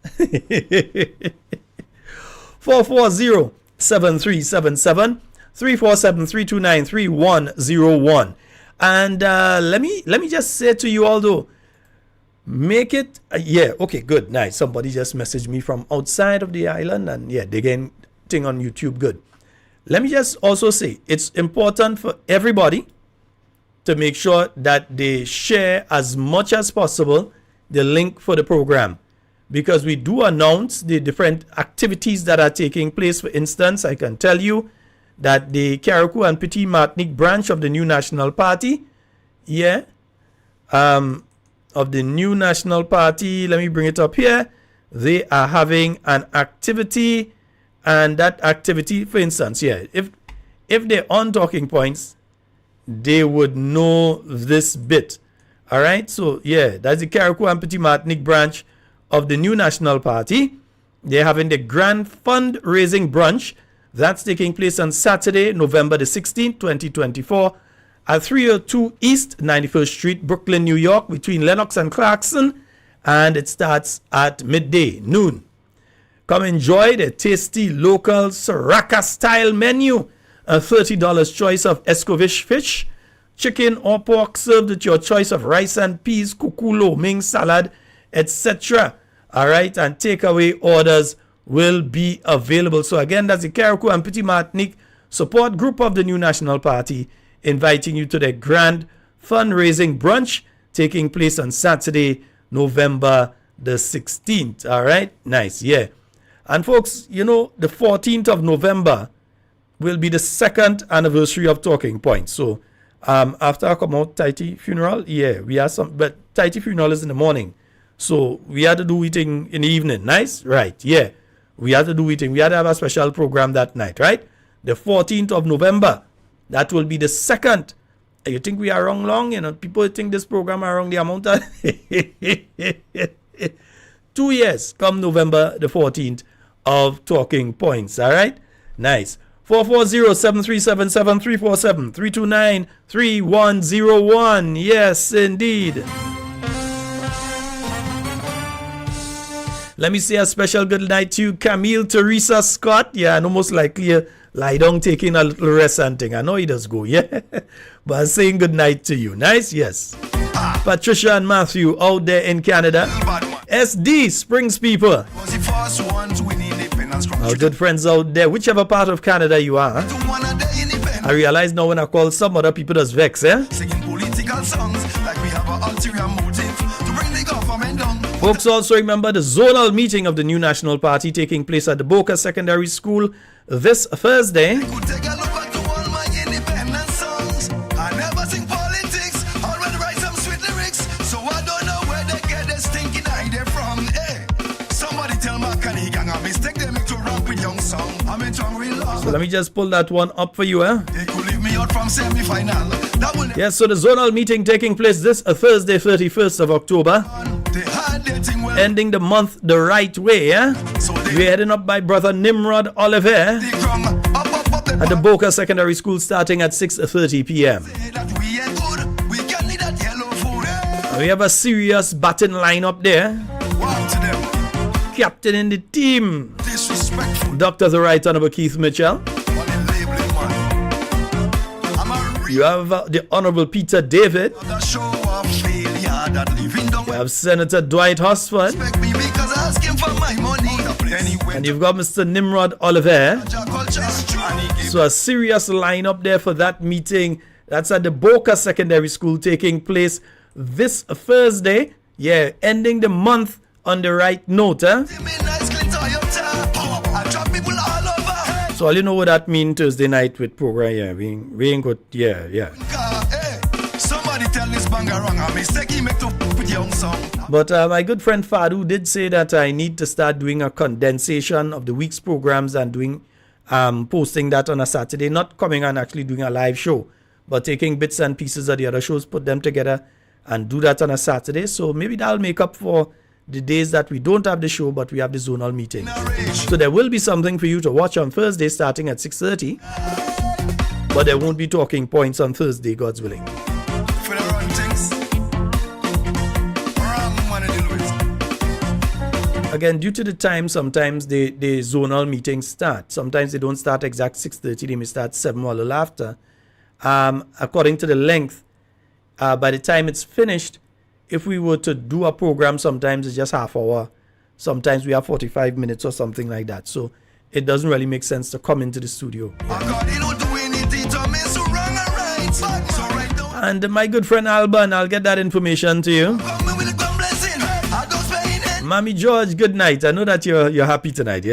440-7377 347-329-3101. And let me just say to you, although, make it okay, good, nice. Somebody just messaged me from outside of the island, and yeah, they getting thing on YouTube. Good. Let me just also say it's important for everybody to make sure that they share as much as possible the link for the program, because we do announce the different activities that are taking place. For instance, I can tell you that the Carriacou and Petit Martinique branch of the New National Party, of the New National Party, let me bring it up here. they are having an activity, and that activity, for instance, if they're on talking points, they would know this bit. All right, so that's the Carriacou and Petit Martinique branch of the New National Party. They're having the grand fundraising brunch. That's taking place on Saturday, November the 16th, 2024, at 302 East 91st Street, Brooklyn, New York, between Lenox and Clarkson, and it starts at midday, noon. Come enjoy the tasty local Sriracha-style menu, a $30 choice of Escovitch fish, chicken or pork served with your choice of rice and peas, kukulo, ming salad, etc. All right, and takeaway orders will be available. So again, that's the Carriacou and Petit Martinique support group of the New National Party inviting you to the grand fundraising brunch taking place on Saturday, November the 16th. All right, nice, And folks, the 14th of November will be the second anniversary of Talking Points. So after I come out, Tahiti funeral, we have some, but Tahiti funeral is in the morning. So we had to do eating in the evening. Nice? Right, we had to do eating. We had to have a special program that night, right? The 14th of November, that will be the second. You think we are wrong long? People think this program are wrong the amount of 2 years come November the 14th of Talking Points. All right? Nice. 440-737-737-329-3101. Yes, indeed. Let me say a special good night to Camille Teresa Scott. And most likely lie down taking a little rest and thing. I know he does go, But I'm saying good night to you. Nice? Yes. Patricia and Matthew out there in Canada. SD Springs people. Our good friends out there, whichever part of Canada you are. I realize now when I call some other people that's vex, Singing political songs like we have an ulterior motive to bring the government down. Folks, also remember the zonal meeting of the New National Party taking place at the Boca Secondary School this Thursday. So let me just pull that one up for you, They could leave me out from semi-final. Yes, so the zonal meeting taking place this Thursday, 31st of October. Ending the month the right way, So we're heading up by Brother Nimrod Oliver at the Boca Secondary School starting at 6:30 p.m. We have a serious batting line up there. Captain in the team, Dr. the Right Honorable Keith Mitchell. You have the Honorable Peter David. You have Senator Dwight Hosford. And you've got Mr. Nimrod Oliver. So a serious lineup there for that meeting. That's at the Boca Secondary School taking place this Thursday. Ending the month on the right note, So all you know what that means Thursday night with program, we ain't good, Somebody tell this banger wrong, I mistake he make to put your own song. But my good friend Fadu did say that I need to start doing a condensation of the week's programs and doing posting that on a Saturday, not coming and actually doing a live show, but taking bits and pieces of the other shows, put them together and do that on a Saturday. So maybe that'll make up for the days that we don't have the show, but we have the zonal meeting. So there will be something for you to watch on Thursday starting at 6:30. But there won't be talking points on Thursday, God's willing. Again, due to the time, sometimes the zonal meetings start. Sometimes they don't start exact 6:30. They may start 7 or a little after. According to the length, by the time it's finished, if we were to do a program, sometimes it's just half hour. Sometimes we have 45 minutes or something like that. So it doesn't really make sense to come into the studio. And my good friend Alban, I'll get that information to you. Mommy George, good night. I know that you're happy tonight,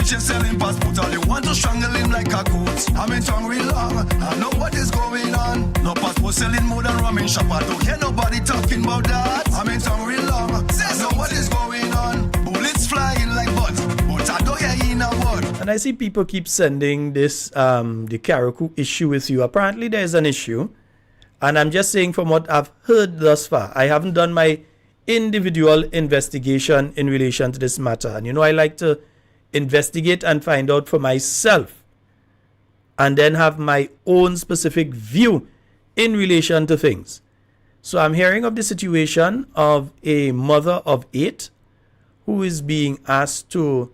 much you're selling passport, all you want to strangle him like a goat. I'm in tongue real long, I know what is going on. No passport selling more than rum in shop, I don't hear nobody talking about that. I'm in tongue real long, I know what is going on. Bullets flying like buds, but I don't hear in a word. And I see people keep sending this, the Carriacou issue with you. Apparently there is an issue. And I'm just saying from what I've heard thus far, I haven't done my individual investigation in relation to this matter. And you know, I like to investigate and find out for myself and then have my own specific view in relation to things. So I'm hearing of the situation of a mother of 8 who is being asked to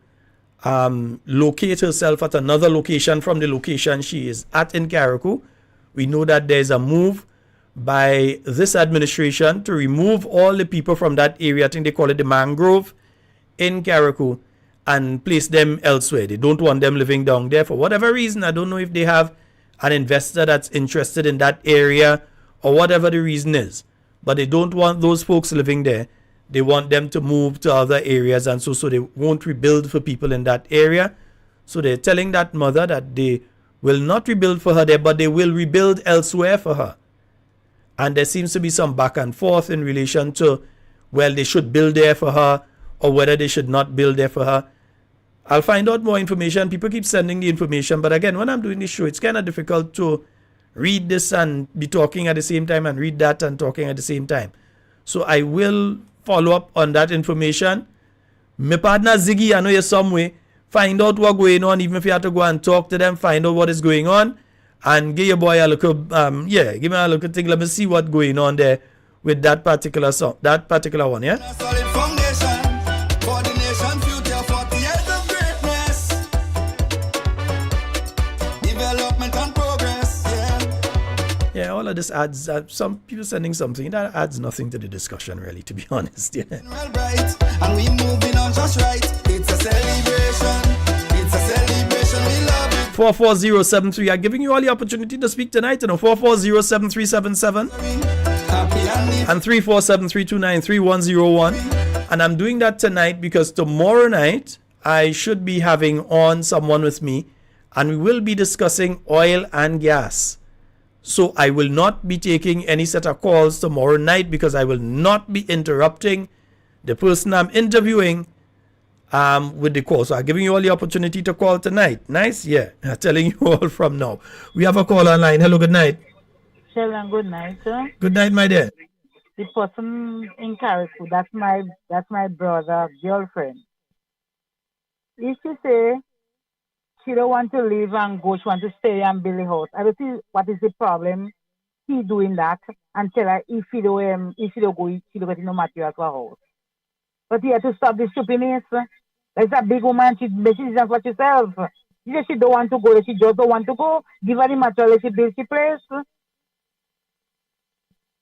locate herself at another location from the location she is at in Carriacou. We know that there's a move by this administration to remove all the people from that area. I think they call it the mangrove in Carriacou, and place them elsewhere. They don't want them living down there for whatever reason. I don't know if they have an investor that's interested in that area or whatever the reason is, but they don't want those folks living there. They want them to move to other areas, and so they won't rebuild for people in that area. So they're telling that mother that they will not rebuild for her there, but they will rebuild elsewhere for her. And there seems to be some back and forth in relation to, well, they should build there for her or whether they should not build there for her. I'll find out more information. People keep sending the information. But again, when I'm doing this show, it's kind of difficult to read this and be talking at the same time and read that and talking at the same time. So I will follow up on that information. My partner Ziggy, I know you're some way. Find out what's going on, even if you have to go and talk to them, find out what is going on. And give your boy a look, give me a look at thing. Let me see what's going on there with that particular song, that particular one, yeah? Solid foundation for the nation future, 40 years of greatness, development and progress, yeah. Yeah, all of this adds, some people sending something, that adds nothing to the discussion, really, to be honest, yeah. Well, bright, and we moving on just right. It's a celebration, we love it. 44073. I'm giving you all the opportunity to speak tonight. 4407377 and 34732933101. And I'm doing that tonight because tomorrow night I should be having on someone with me, and we will be discussing oil and gas. So I will not be taking any set of calls tomorrow night because I will not be interrupting the person I'm interviewing with the call. So I'm giving you all the opportunity to call tonight. Nice? Yeah. I'm telling you all from now. We have a call online. Hello, good night. Sheldon, good night, sir. Good night, my dear. The person in Carriacou, that's my brother's girlfriend. If she say she don't want to leave and go, she want to stay and build a house, I don't see what is the problem. He doing that and tell her if she don't go, she don't get no material for a house. But he had to stop the stupidness. That's a big woman. She doesn't for herself. She said she don't want to go. She just don't want to go. Give her the material. She build the place.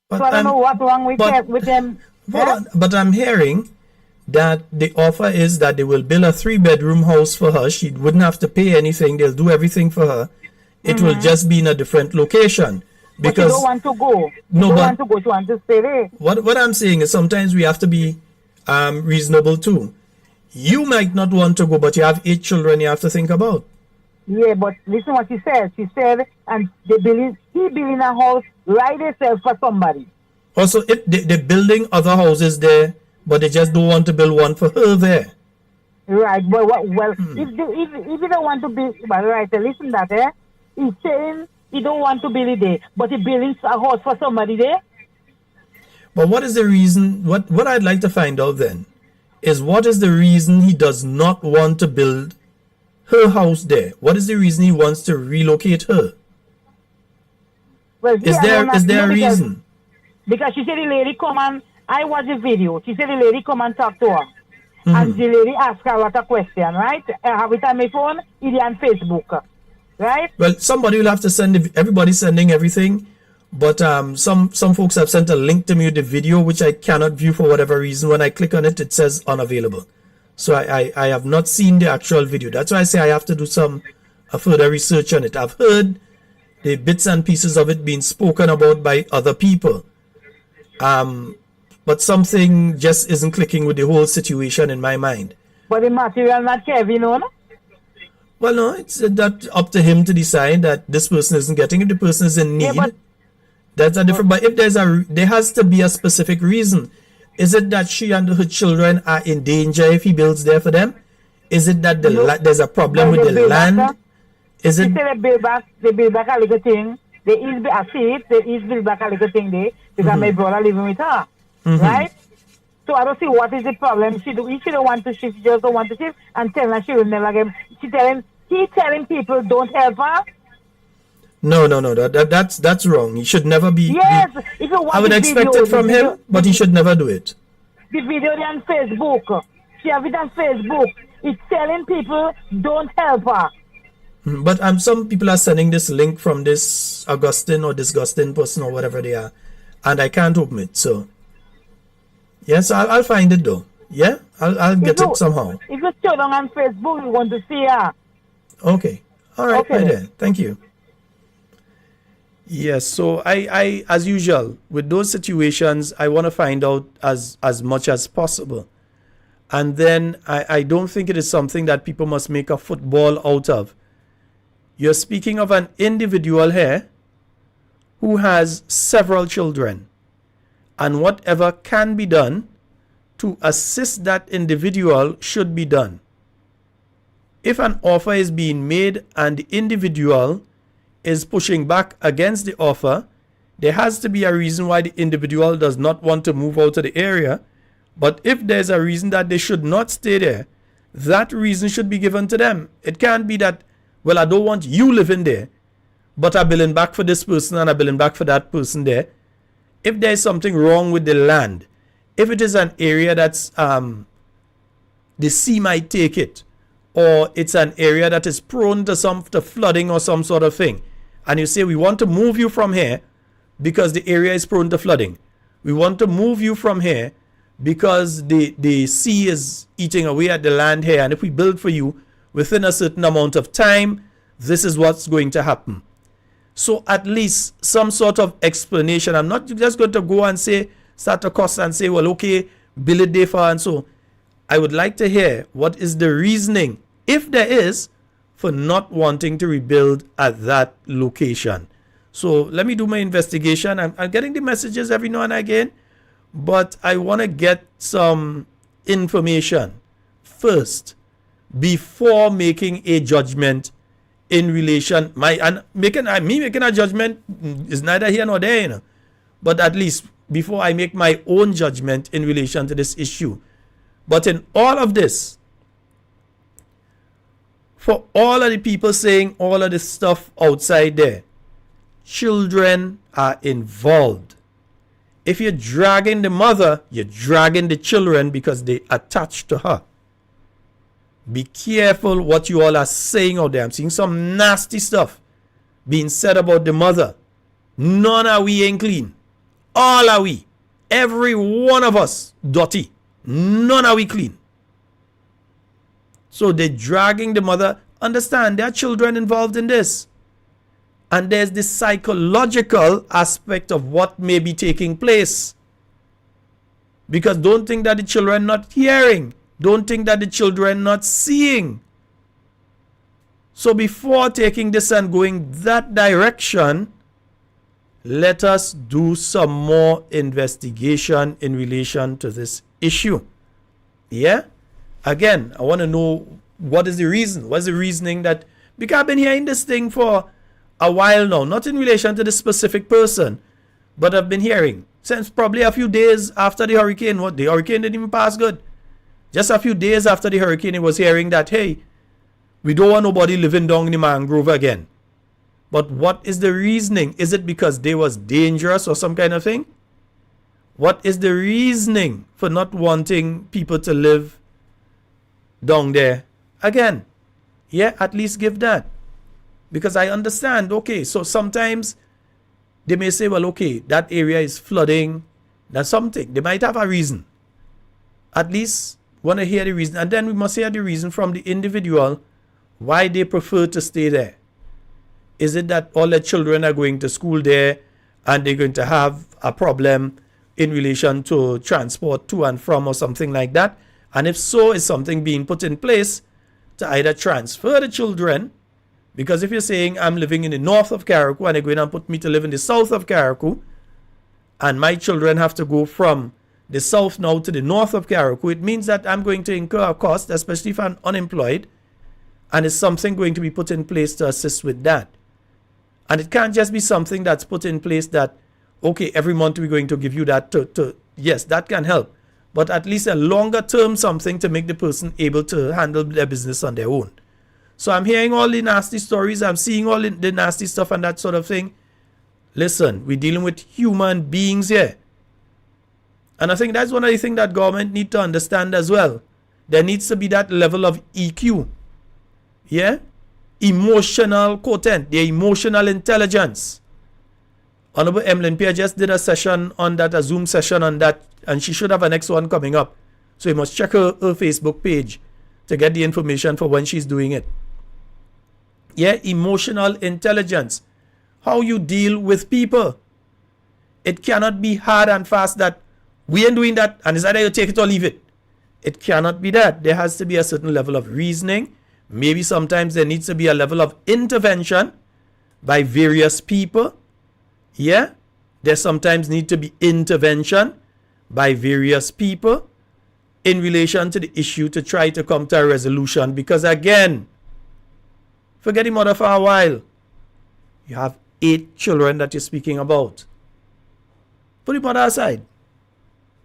But so I don't know what's wrong with them. But I'm hearing that the offer is that they will build a 3-bedroom house for her. She wouldn't have to pay anything. They'll do everything for her. It will just be in a different location. Because but she don't want to go. She don't want to go. She wants to stay there. What I'm saying is sometimes we have to be reasonable too. You might not want to go, but you have 8 children you have to think about. Yeah, but listen what she said. She said, and he building a house right itself for somebody. Also, if they're building other houses there, but they just don't want to build one for her there. Right, but if you don't want to build, well, right, listen that, he's saying he don't want to build it there, but he building a house for somebody there. But what is the reason, what I'd like to find out then, is what is the reason he does not want to build her house there? What is the reason he wants to relocate her? Well, is there a reason? Because she said the lady come and, I watched the video, she said the lady come and talk to her. And the lady asked her a lot of questions, right? I have it on my phone, it is on Facebook, right? Well, somebody will have to send, everybody's sending everything. But some folks have sent a link to me with the video, which I cannot view for whatever reason. When I click on it, it says unavailable. So I have not seen the actual video. That's why I say I have to do some further research on it. I've heard the bits and pieces of it being spoken about by other people. But something just isn't clicking with the whole situation in my mind. But the material not Kevin, no? Well, no, it's that up to him to decide that this person isn't getting it. The person is in need. Yeah, but That's a different. But if there has to be a specific reason. Is it that she and her children are in danger if he builds there for them? Is it that there's a problem with the land? Is it? He said they build back a little thing. They is I see it. They is build back a little thing there because my brother living with her, right? So I don't see what is the problem. She don't want to shift. She just don't want to shift and tell her she will never get. He telling people don't help her. No. That's wrong. He should never be. Yes, if you want I would expect it from him, but he should never do it. The video on Facebook. She have it on Facebook. It's telling people don't help her. But some people are sending this link from this Augustine or disgusting person or whatever they are, and I can't open it. So yes, I'll find it though. Yeah, I'll get it somehow. If you show them on Facebook, you want to see her. Okay. All right. Okay. Right there. Thank you. Yes. So I as usual with those situations, I want to find out as much as possible, and then I don't think it is something that people must make a football out of. You're speaking of an individual here who has several children, and whatever can be done to assist that individual should be done. If an offer is being made and the individual is pushing back against the offer, there has to be a reason why the individual does not want to move out of the area. But if there's a reason that they should not stay there, that reason should be given to them. It can't be that, well, I don't want you living there, but I'm billing back for this person and I'm billing back for that person there. If there's something wrong with the land, if it is an area that's the sea might take it, or it's an area that is prone to flooding or some sort of thing, and you say we want to move you from here because the area is prone to flooding. We want to move you from here because the sea is eating away at the land here, and if we build for you within a certain amount of time, this is what's going to happen. So at least some sort of explanation. I'm not just going to go and start a cost and say, well, okay, bill it there for, and so. I would like to hear what is the reasoning, if there is, for not wanting to rebuild at that location. So let me do my investigation. I'm getting the messages every now and again, but I want to get some information first before making a judgment in relation. Making a judgment is neither here nor there, you know. But at least before I make my own judgment in relation to this issue. But in all of this, for all of the people saying all of this stuff outside there, children are involved. If you're dragging the mother, you're dragging the children because they attach to her. Be careful what you all are saying out there. I'm seeing some nasty stuff being said about the mother. None are we ain't clean. All are we. Every one of us dirty. None are we clean. So they're dragging the mother. Understand, there are children involved in this. And there's the psychological aspect of what may be taking place. Because don't think that the children not hearing. Don't think that the children not seeing. So before taking this and going that direction, let us do some more investigation in relation to this issue. Yeah? Again, I want to know what is the reason. What's the reasoning that, because I've been hearing this thing for a while now, not in relation to this specific person, but I've been hearing since probably a few days after the hurricane. What, the hurricane didn't even pass good. Just a few days after the hurricane, it was hearing that, hey, we don't want nobody living down in the mangrove again. But what is the reasoning? Is it because they was dangerous or some kind of thing? What is the reasoning for not wanting people to live down there again? Yeah, at least give that. Because I understand, okay, so sometimes they may say, well, okay, that area is flooding. That's something. They might have a reason. At least want to hear the reason. And then we must hear the reason from the individual why they prefer to stay there. Is it that all the children are going to school there and they're going to have a problem in relation to transport to and from or something like that? And if so, is something being put in place to either transfer the children, because if you're saying I'm living in the north of Carriacou and they're going to put me to live in the south of Carriacou, and my children have to go from the south now to the north of Carriacou, it means that I'm going to incur a cost, especially if I'm unemployed, and it's something going to be put in place to assist with that. And it can't just be something that's put in place that, okay, every month we're going to give you that yes, that can help, but at least a longer term something to make the person able to handle their business on their own. So I'm hearing all the nasty stories, I'm seeing all the nasty stuff and that sort of thing. Listen, we're dealing with human beings here. And I think that's one of the things that government need to understand as well. There needs to be that level of EQ. Yeah? Emotional quotient, their emotional intelligence. Honorable Emlyn Pierre just did a session on that, a Zoom session on that, and she should have a next one coming up. So you must check her Facebook page to get the information for when she's doing it. Yeah, emotional intelligence. How you deal with people. It cannot be hard and fast that we ain't doing that and it's either you take it or leave it. It cannot be that. There has to be a certain level of reasoning. Maybe sometimes there needs to be a level of intervention by various people. Yeah, there sometimes need to be intervention by various people in relation to the issue to try to come to a resolution. Because again, forget the mother for a while. You have 8 children that you're speaking about. Put the mother aside.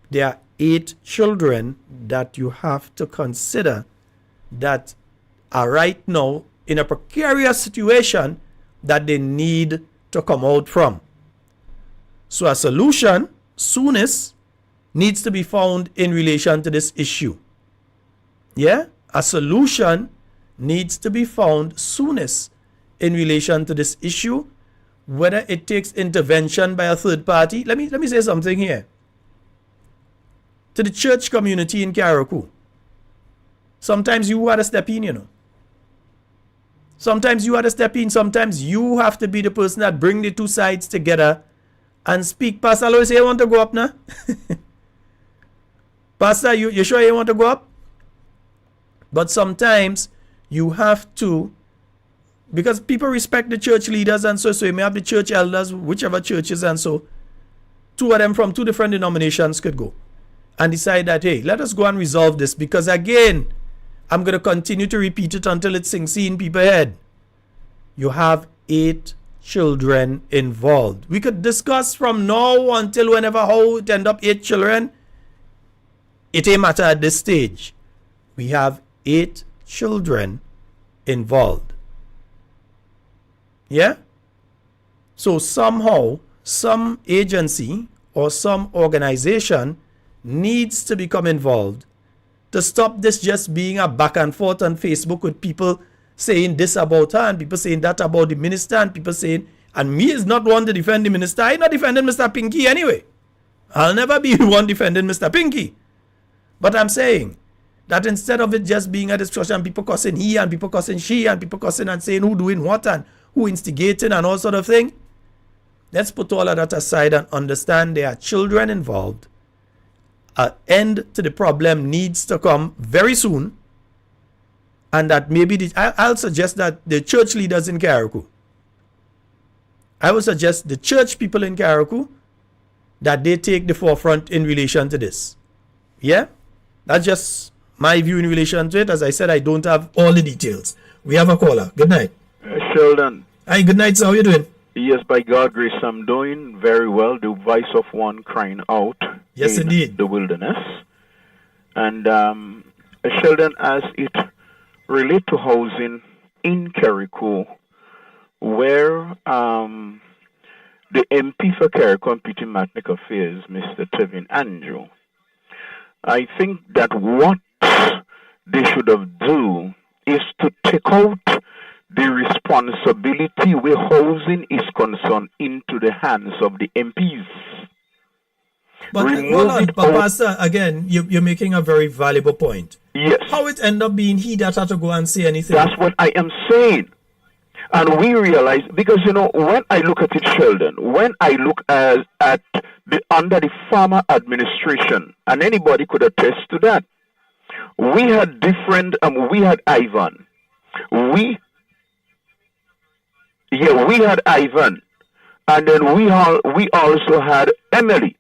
There are 8 children that you have to consider that are right now in a precarious situation that they need to come out from. So a solution, soonest, needs to be found in relation to this issue. Yeah? A solution needs to be found soonest in relation to this issue, whether it takes intervention by a third party. Let me say something here. To the church community in Carriacou, sometimes you had to step in, you know. Sometimes you had to step in. Sometimes you have to be the person that bring the two sides together and speak. Pastor Lois, you want to go up now? Pastor, you sure you want to go up? But sometimes you have to, because people respect the church leaders and so you may have the church elders, whichever churches and so, 2 of them from 2 different denominations could go and decide that, hey, let us go and resolve this, because again, I'm going to continue to repeat it until it sinks in people's head. You have 8 children involved. We could discuss from now until whenever how it end up 8 children. It ain't matter at this stage. We have 8 children involved. Yeah? So somehow, some agency or some organization needs to become involved to stop this just being a back and forth on Facebook with people saying this about her and people saying that about the minister and people saying, and me is not one to defend the minister. I'm not defending Mr. Pinky anyway. I'll never be one defending Mr. Pinky. But I'm saying that instead of it just being a discussion, people cussing he and people cussing she and people cussing and saying who doing what and who instigating and all sort of thing, let's put all of that aside and understand there are children involved. An end to the problem needs to come very soon, and that maybe I'll suggest that the church leaders in Carriacou, I will suggest the church people in Carriacou, that they take the forefront in relation to this. Yeah? That's just my view in relation to it. As I said, I don't have all the details. We have a caller. Good night. Sheldon. Hi, good night, sir. How are you doing? Yes, by God's grace, I'm doing very well. The voice of one crying out. Yes, indeed. The wilderness. And Sheldon, as it relates to housing in Carriacou, where the MP for Carriacou and Petite Martinique Affairs, Mr. Tevin Andrew, I think that what they should have done is to take out the responsibility where housing is concerned into the hands of the MPs. But hold on, Pastor, again, you're making a very valuable point. Yes. How it end up being he that had to go and say anything? That's what I am saying. And we realize, because, you know, when I look at it, Sheldon, when I look at under the former administration, and anybody could attest to that, We had different. We had Ivan. We we had Ivan, and then we also had Emily.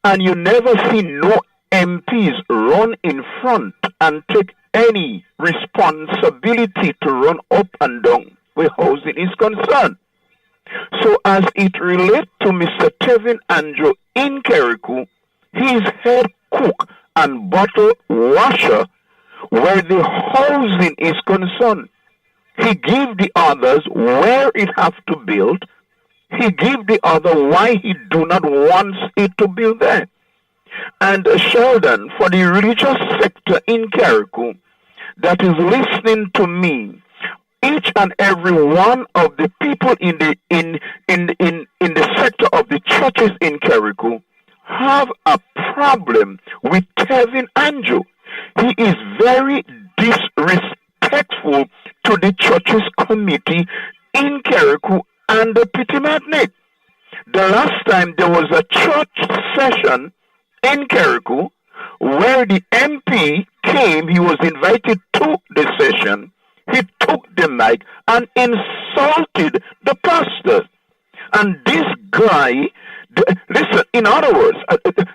And you never see no MPs run in front and take any responsibility to run up and down where housing is concerned. So as it relates to Mr. Tevin Andrew in Carriacou, he is head cook and bottle washer where the housing is concerned. He give the others where it have to build. He give the other why he do not want it to build there. And Sheldon, for the religious sector in Carriacou that is listening to me, each and every one of the people in the sector of the churches in Carriacou have a problem with Tevin Andrew. He is very disrespectful to the churches committee in Carriacou and the Petit Magnet. The last time there was a church session in Carriacou where the MP came, he was invited to the session. He took the mic and insulted the pastor. And this guy, listen, in other words,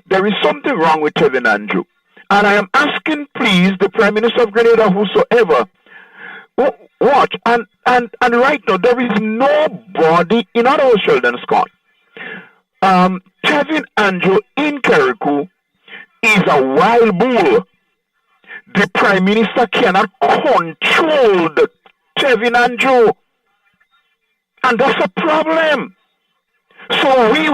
there is something wrong with Tevin Andrew. And I am asking, please, the Prime Minister of Grenada, whosoever, watch. And right now, there is nobody, in other words, Sheldon Scott. Tevin Andrew in Carriacou is a wild bull. The Prime Minister cannot control the Tevin Andrew. And that's a problem. So we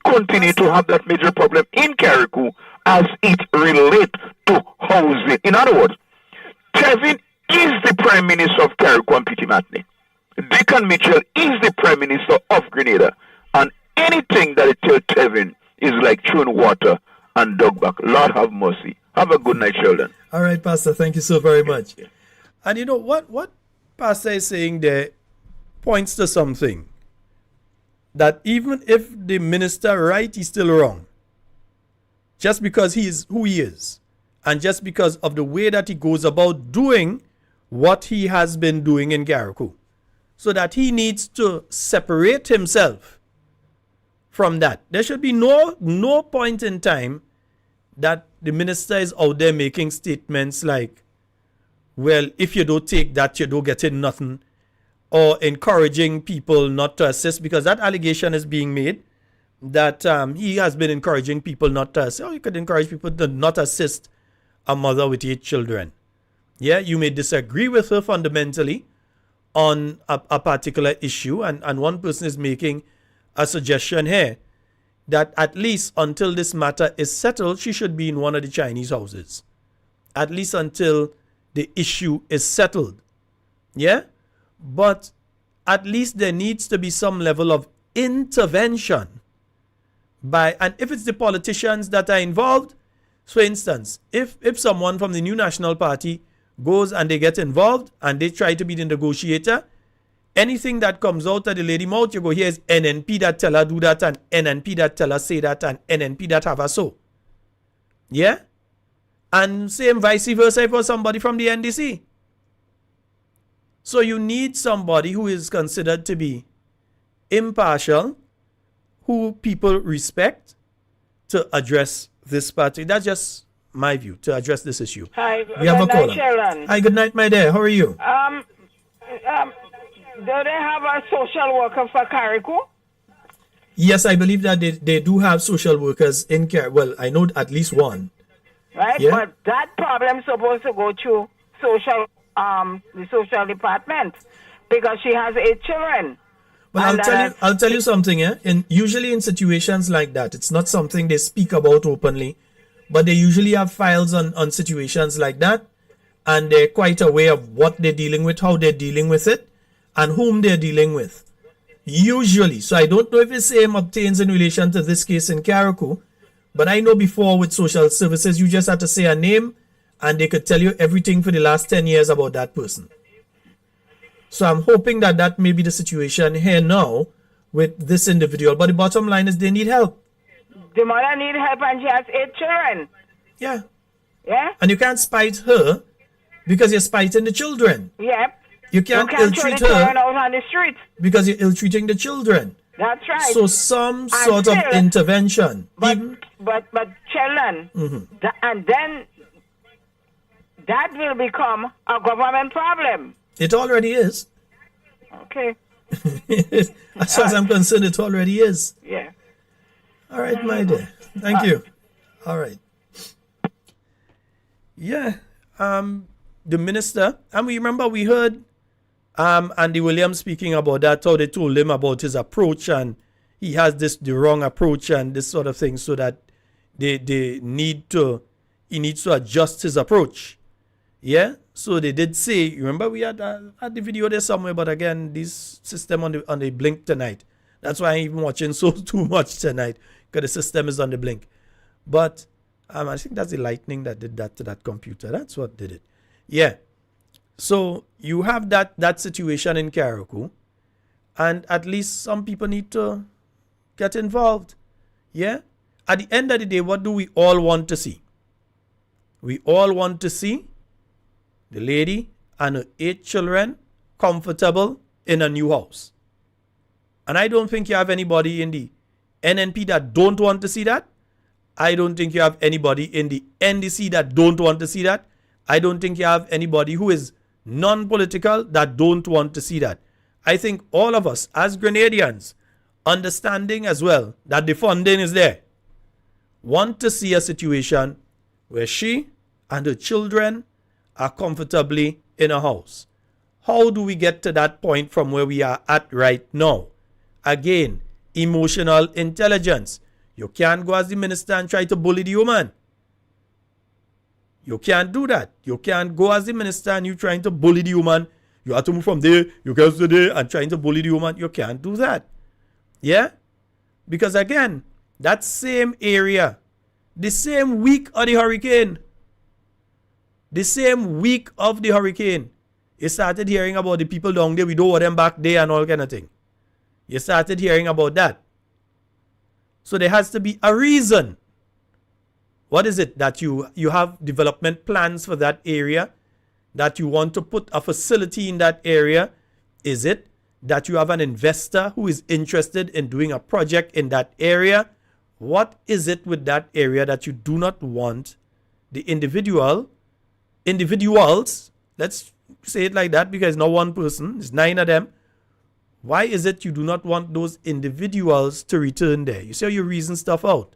continue to have that major problem in Carriacou as it relates to housing. In other words, Tevin is the Prime Minister of Carriacou and Petit Matney. Deacon Mitchell is the Prime Minister of Grenada. And anything that it tells Tevin is like chewing water and dog back. Lord have mercy. Have a good night, Sheldon. All right, Pastor. Thank you so very much. And you know what Pastor is saying there points to something. That even if the minister right, he's still wrong. Just because he is who he is. And just because of the way that he goes about doing what he has been doing in Carriacou. So that he needs to separate himself from that. There should be no point in time that the minister is out there making statements like, well, if you don't take that, you don't get in nothing. Or encouraging people not to assist, because that allegation is being made that he has been encouraging people not to assist. Oh, you could encourage people to not assist a mother with 8 children. Yeah, you may disagree with her fundamentally on a particular issue, and one person is making a suggestion here that at least until this matter is settled, she should be in one of the Chinese houses. At least until the issue is settled. Yeah? But at least there needs to be some level of intervention and if it's the politicians that are involved, for instance, if someone from the New National Party goes and they get involved and they try to be the negotiator, anything that comes out of the lady mouth, you go, here's NNP that tell her do that, and NNP that tell her say that, and NNP that have her so. Yeah? And same vice versa for somebody from the NDC. So you need somebody who is considered to be impartial, who people respect, to address this party. That's just my view, to address this issue. Hi, we have a caller. Sheldon. Hi, good night, my dear. How are you? Do they have a social worker for Carriacou? Yes, I believe that they do have social workers in care. Well, I know at least one. Right, yeah? But that problem is supposed to go to the social department because she has 8 children. Well, I'll tell you something. Usually in situations like that, it's not something they speak about openly, but they usually have files on situations like that, and they're quite aware of what they're dealing with, how they're dealing with it, and whom they're dealing with. Usually, so I don't know if the same obtains in relation to this case in Carriacou, but I know before with social services, you just had to say a name, and they could tell you everything for the last 10 years about that person. So I'm hoping that may be the situation here now with this individual. But the bottom line is they need help. The mother needs help and she has 8 children. Yeah. Yeah? And you can't spite her because you're spiting the children. Yep. You can't throw ill-treat the children her out on the street. because you're ill-treating the children. That's right. So some And sort of still- intervention. But even, children, Mhm. and then that will become a government problem. it already is. Okay. As far as I'm concerned, it already is. Yeah. All right, my dear. Thank you. All right. Yeah. The minister, and we remember we heard Andy Williams speaking about that, how they told him about his approach, and he has the wrong approach and this sort of thing, so that he needs to adjust his approach. Yeah. So they did say, remember we had the video there somewhere, but again, this system on the blink tonight. That's why I'm even watching so too much tonight, because the system is on the blink. But I think that's the lightning that did that to that computer. That's what did it. Yeah. So you have that situation in Carriacou, and at least some people need to get involved. Yeah. At the end of the day, what do we all want to see? We all want to see the lady and her 8 children comfortable in a new house. And I don't think you have anybody in the NNP that don't want to see that. I don't think you have anybody in the NDC that don't want to see that. I don't think you have anybody who is non-political that don't want to see that. I think all of us as Grenadians, understanding as well that the funding is there, want to see a situation where she and her children are comfortably in a house. How do we get to that point from where we are at right now? Again, emotional intelligence. You can't go as the minister and try to bully the woman. You can't do that. You can't go as the minister and you trying to bully the woman. You have to move from there, you can't stay there and trying to bully the woman. You can't do that. Yeah? Because again, that same area, the same week of the hurricane, you started hearing about the people down there, we don't want them back there and all kind of thing. You started hearing about that. So there has to be a reason. What is it that you have development plans for that area, that you want to put a facility in that area? Is it that you have an investor who is interested in doing a project in that area? What is it with that area that you do not want the individuals, let's say it like that, because not one person, it's 9 of them. Why is it you do not want those individuals to return there? You see how you reason stuff out.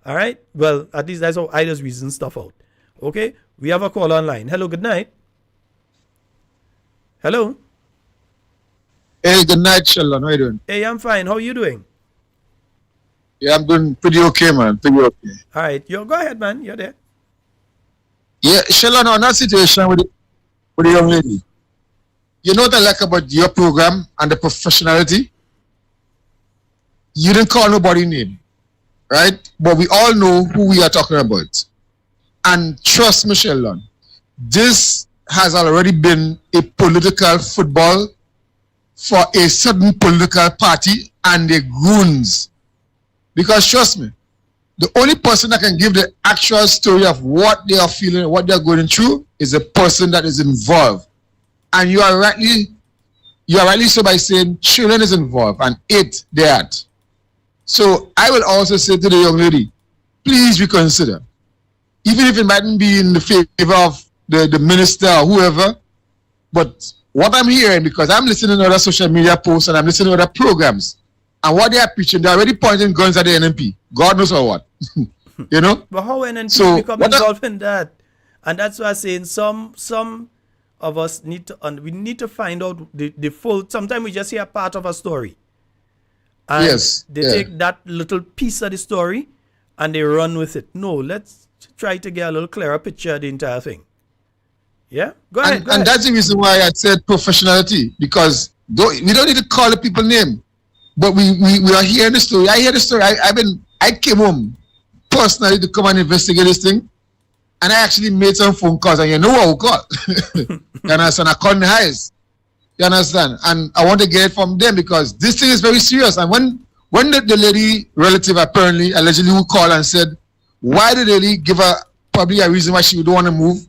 All right? Well, at least that's how I just reason stuff out. Okay? We have a call online. Hello, good night. Hello? Hey, good night, Sheldon. How you doing? Hey, I'm fine. How are you doing? Yeah, I'm doing pretty okay, man. Pretty okay. All right. Go ahead, man. You're there. Yeah, Sheldon, on that situation with the young lady, you know what I like about your program and the professionality? You didn't call nobody name, right? But we all know who we are talking about. And trust me, Sheldon, this has already been a political football for a certain political party and the goons. Because trust me, the only person that can give the actual story of what they are feeling, what they are going through, is the person that is involved. And you are rightly so by saying children is involved and 8 they at. So I will also say to the young lady, please reconsider. Even if it mightn't be in the favor of the minister or whoever, but what I'm hearing, because I'm listening to other social media posts and I'm listening to other programs, and what they are preaching, they're already pointing guns at the NNP. God knows or what. You know? But how NNP become involved in that? And that's why I'm saying some of us need to find out the full. Sometimes we just hear part of a story. And they take that little piece of the story and they run with it. No, let's try to get a little clearer picture of the entire thing. Yeah? Go ahead. And that's the reason why I said professionality, because we don't need to call the people name. But we are hearing the story. I hear the story. I came home personally to come and investigate this thing. And I actually made some phone calls, and you know what we call. You understand? I called the highest. You understand? And I want to get it from them because this thing is very serious. And when the lady relative apparently, allegedly, who called and said, why did the lady give her probably a reason why she don't want to move.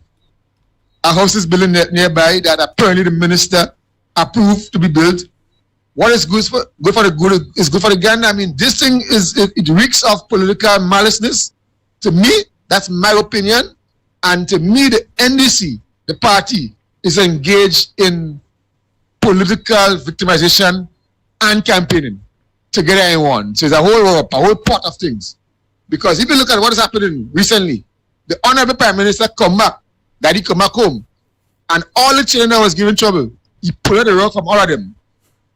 A house is building nearby that apparently the minister approved to be built. What is good for the good is good for the gander. I mean, this thing it reeks of political maliceness. To me, that's my opinion. And to me, the NDC, the party, is engaged in political victimization and campaigning to get anyone. So it's a whole pot of things. Because if you look at what is happening recently, the Honorable Prime Minister come back, Daddy come back home, and all the children that was giving trouble, he pulled out the rug from all of them.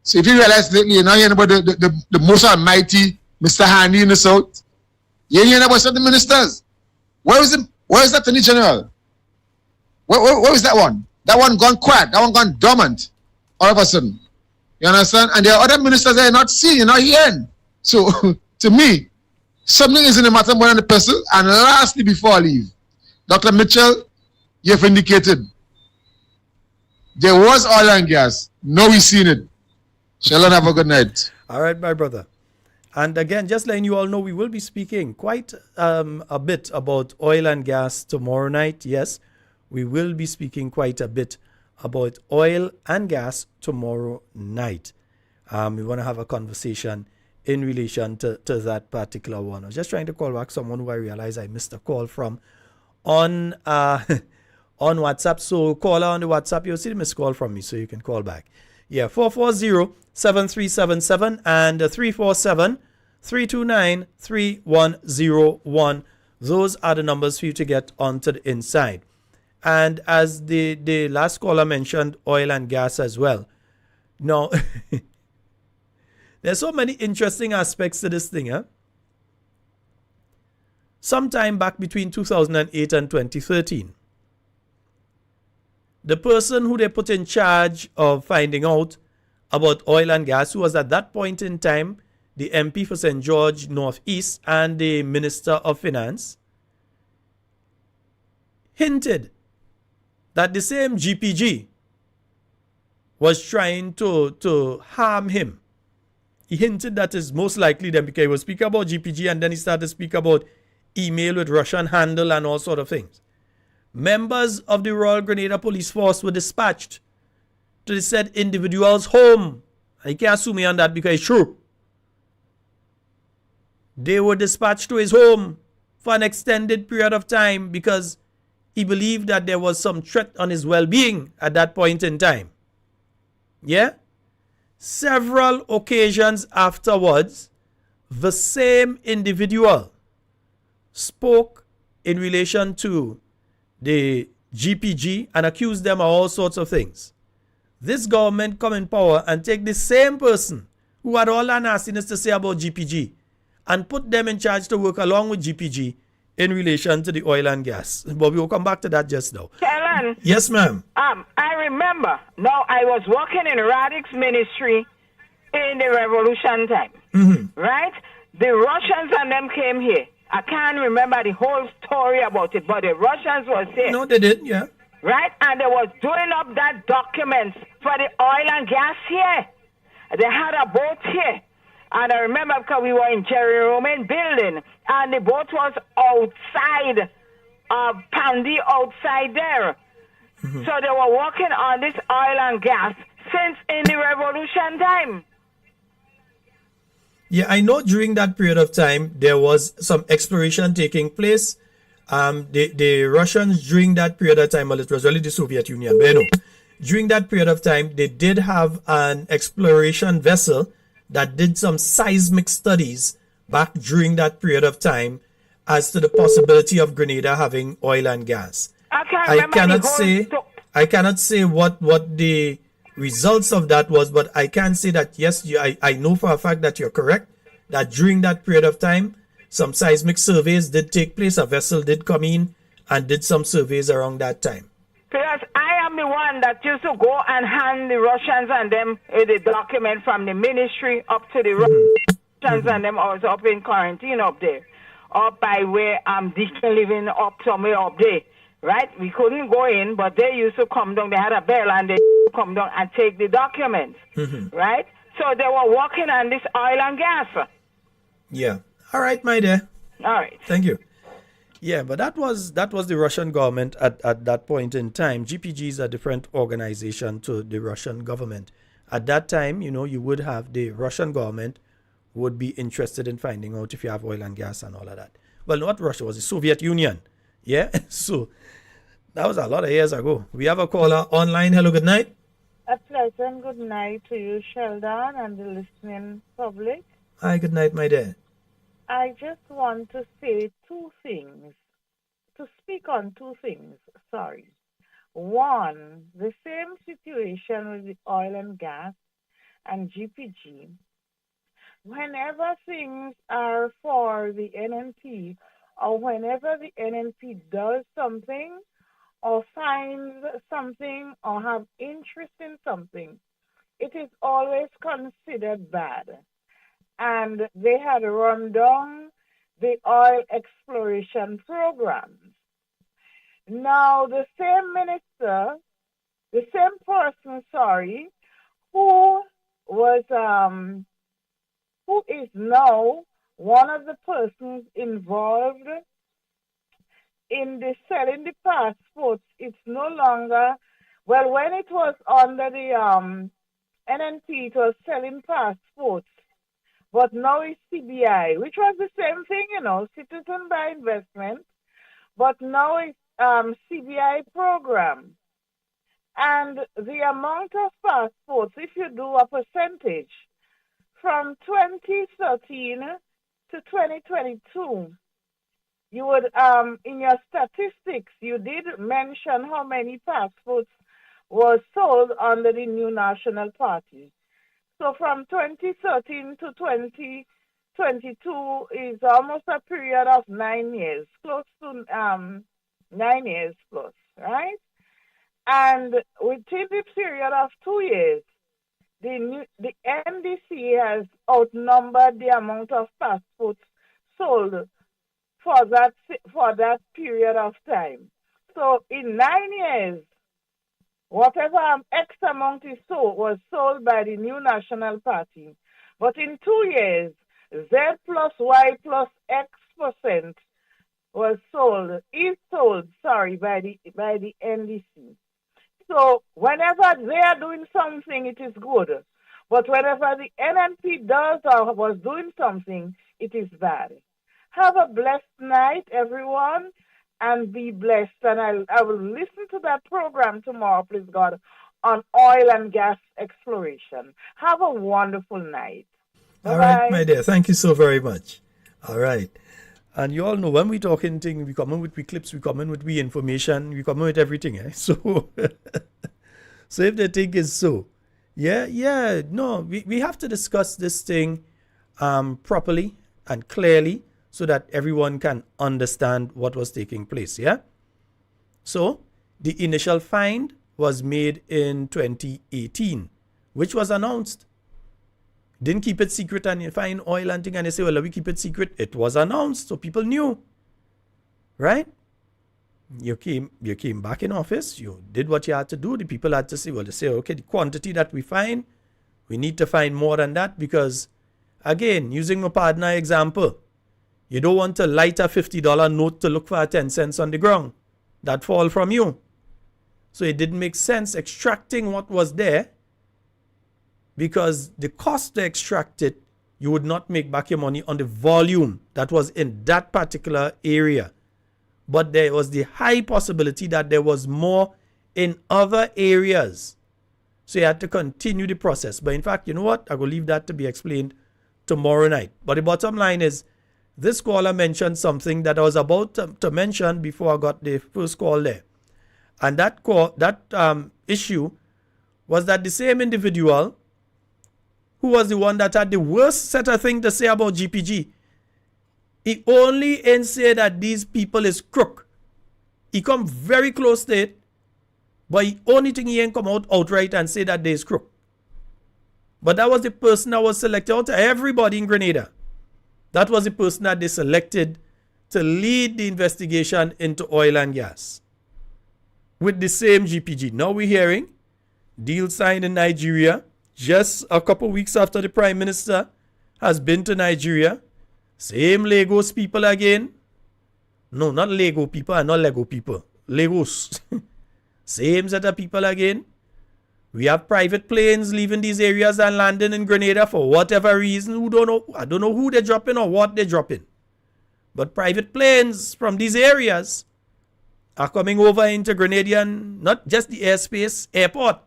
So if you realize lately, you're not hearing about the most almighty Mr. Handy in the South. You ain't hearing about some of the ministers. Where is the Attorney General? Where is that one? That one gone quiet. That one gone dormant all of a sudden. You understand? And there are other ministers that are not seeing, you're not hearing. So to me, something is in the matter more than the person. And lastly, before I leave, Dr. Mitchell, you've indicated there was oil and gas. Now we've seen it. Sheldon, have a good night. All right, my brother. And again, just letting you all know, we will be speaking quite a bit about oil and gas tomorrow night. Yes, we will be speaking quite a bit about oil and gas tomorrow night. We want to have a conversation in relation to that particular one. I was just trying to call back someone who I realized I missed a call from on on WhatsApp. So caller on the WhatsApp, you'll see the missed call from me, so you can call back. Yeah, 440-7377 and 347-329-3101. Those are the numbers for you to get onto the inside. And as the last caller mentioned, oil and gas as well. Now, there's so many interesting aspects to this thing. Sometime back between 2008 and 2013, the person who they put in charge of finding out about oil and gas, who was at that point in time the MP for St. George Northeast and the Minister of Finance, hinted that the same GPG was trying to harm him. He hinted that is most likely them, because he was speaking about GPG and then he started to speak about email with Russian handle and all sort of things. Members of the Royal Grenada Police Force were dispatched to the said individual's home. I can't sue me on that because it's true. They were dispatched to his home for an extended period of time because he believed that there was some threat on his well-being at that point in time. Yeah? Several occasions afterwards, the same individual spoke in relation to the GPG and accused them of all sorts of things. This government come in power and take the same person who had all that nastiness to say about GPG and put them in charge to work along with GPG in relation to the oil and gas. But we will come back to that just now. Sheldon. Yes, ma'am. I remember. Now, I was working in Radix ministry in the revolution time. Mm-hmm. Right? The Russians and them came here. I can't remember the whole story about it, but the Russians was here. No, they did, yeah. Right? And they was doing up that documents for the oil and gas here. They had a boat here. And I remember because we were in Jerry Roman building, and the boat was outside, Pandy outside there. Mm-hmm. So they were working on this oil and gas since in the revolution time. Yeah, I know during that period of time, there was some exploration taking place. The Russians, during that period of time, well, it was really the Soviet Union, but during that period of time, they did have an exploration vessel that did some seismic studies back during that period of time as to the possibility of Grenada having oil and gas. I cannot say what the results of that was, but I can say that yes, I know for a fact that you're correct, that during that period of time, some seismic surveys did take place. A vessel did come in and did some surveys around that time. Because I am the one that used to go and hand the Russians and them the document from the ministry up to the Russians and them. I was up in quarantine up there, up by where Deacon living up somewhere up there. Right? We couldn't go in, but they used to come down. They had a bell and they come down and take the documents. Right? So they were working on this oil and gas. Yeah. All right, my dear. All right. Thank you. Yeah, but that was the Russian government at that point in time. GPG is a different organization to the Russian government. At that time, you would have the Russian government would be interested in finding out if you have oil and gas and all of that. Well, not Russia, it was the Soviet Union. Yeah, so that was a lot of years ago. We have a caller online. Hello, good night. A pleasant good night to you, Sheldon, and the listening public. Hi, good night, my dear. I just want to say two things, to speak on two things, sorry. One, the same situation with the oil and gas and GPG. Whenever things are for the NNP, or whenever the NNP does something, or finds something, or have interest in something, it is always considered bad. And they had run down the oil exploration programs. Now, the same minister, the same person, who was, who is now one of the persons involved in the selling the passports, it's no longer, well, when it was under the NNP, it was selling passports. But now it's CBI, which was the same thing, citizen by investment. But now it's CBI program. And the amount of passports, if you do a percentage, from 2013 to 2022, you would, in your statistics, you did mention how many passports were sold under the new national party. So from 2013 to 2022 is almost a period of 9 years, close to 9 years plus, right? And within the period of 2 years, the NDC has outnumbered the amount of passports sold for that period of time. So in 9 years, whatever X amount is sold was sold by the new national party. But in 2 years, Z plus Y plus X percent is sold by the NDC. So whenever they are doing something, it is good. But whenever the NNP does or was doing something, it is bad. Have a blessed night, everyone, and be blessed. And I will listen to that program tomorrow, please God, on oil and gas exploration. Have a wonderful night. Bye-bye. All right, my dear. Thank you so very much. All right. And you all know when we talking thing, we come in with clips, we come in with information, we come in with everything. Eh? So, so if the thing is so, no, we have to discuss this thing properly and clearly so that everyone can understand what was taking place. Yeah. So the initial find was made in 2018, which was announced. Didn't keep it secret and you find oil and thing and they say, well, we keep it secret. It was announced, so people knew. Right? You came back in office, you did what you had to do. The people had to say, well, they say, okay, the quantity that we find, we need to find more than that because, again, using a partner example, you don't want to light a $50 note to look for 10 cents on the ground. That fall from you. So it didn't make sense extracting what was there because the cost to extract it, you would not make back your money on the volume that was in that particular area. But there was the high possibility that there was more in other areas. So you had to continue the process. But in fact, you know what? I will leave that to be explained tomorrow night. But the bottom line is, this caller mentioned something that I was about to mention before I got the first call there. And that issue was that the same individual who was the one that had the worst set of things to say about GPG, he only ain't say that these people is crook. He come very close to it, but the only thing he ain't come out outright and say that they is crook. But that was the person that was selected out of everybody in Grenada. That was the person that they selected to lead the investigation into oil and gas with the same GPG. Now we're hearing deal signed in Nigeria just a couple weeks after the Prime Minister has been to Nigeria. Same Lagos people again. No, not Lego people and not Lego people. Legos. Same set of people again. We have private planes leaving these areas and landing in Grenada for whatever reason. Who don't know? I don't know who they're dropping or what they're dropping. But private planes from these areas are coming over into Grenadian, not just the airspace, airport.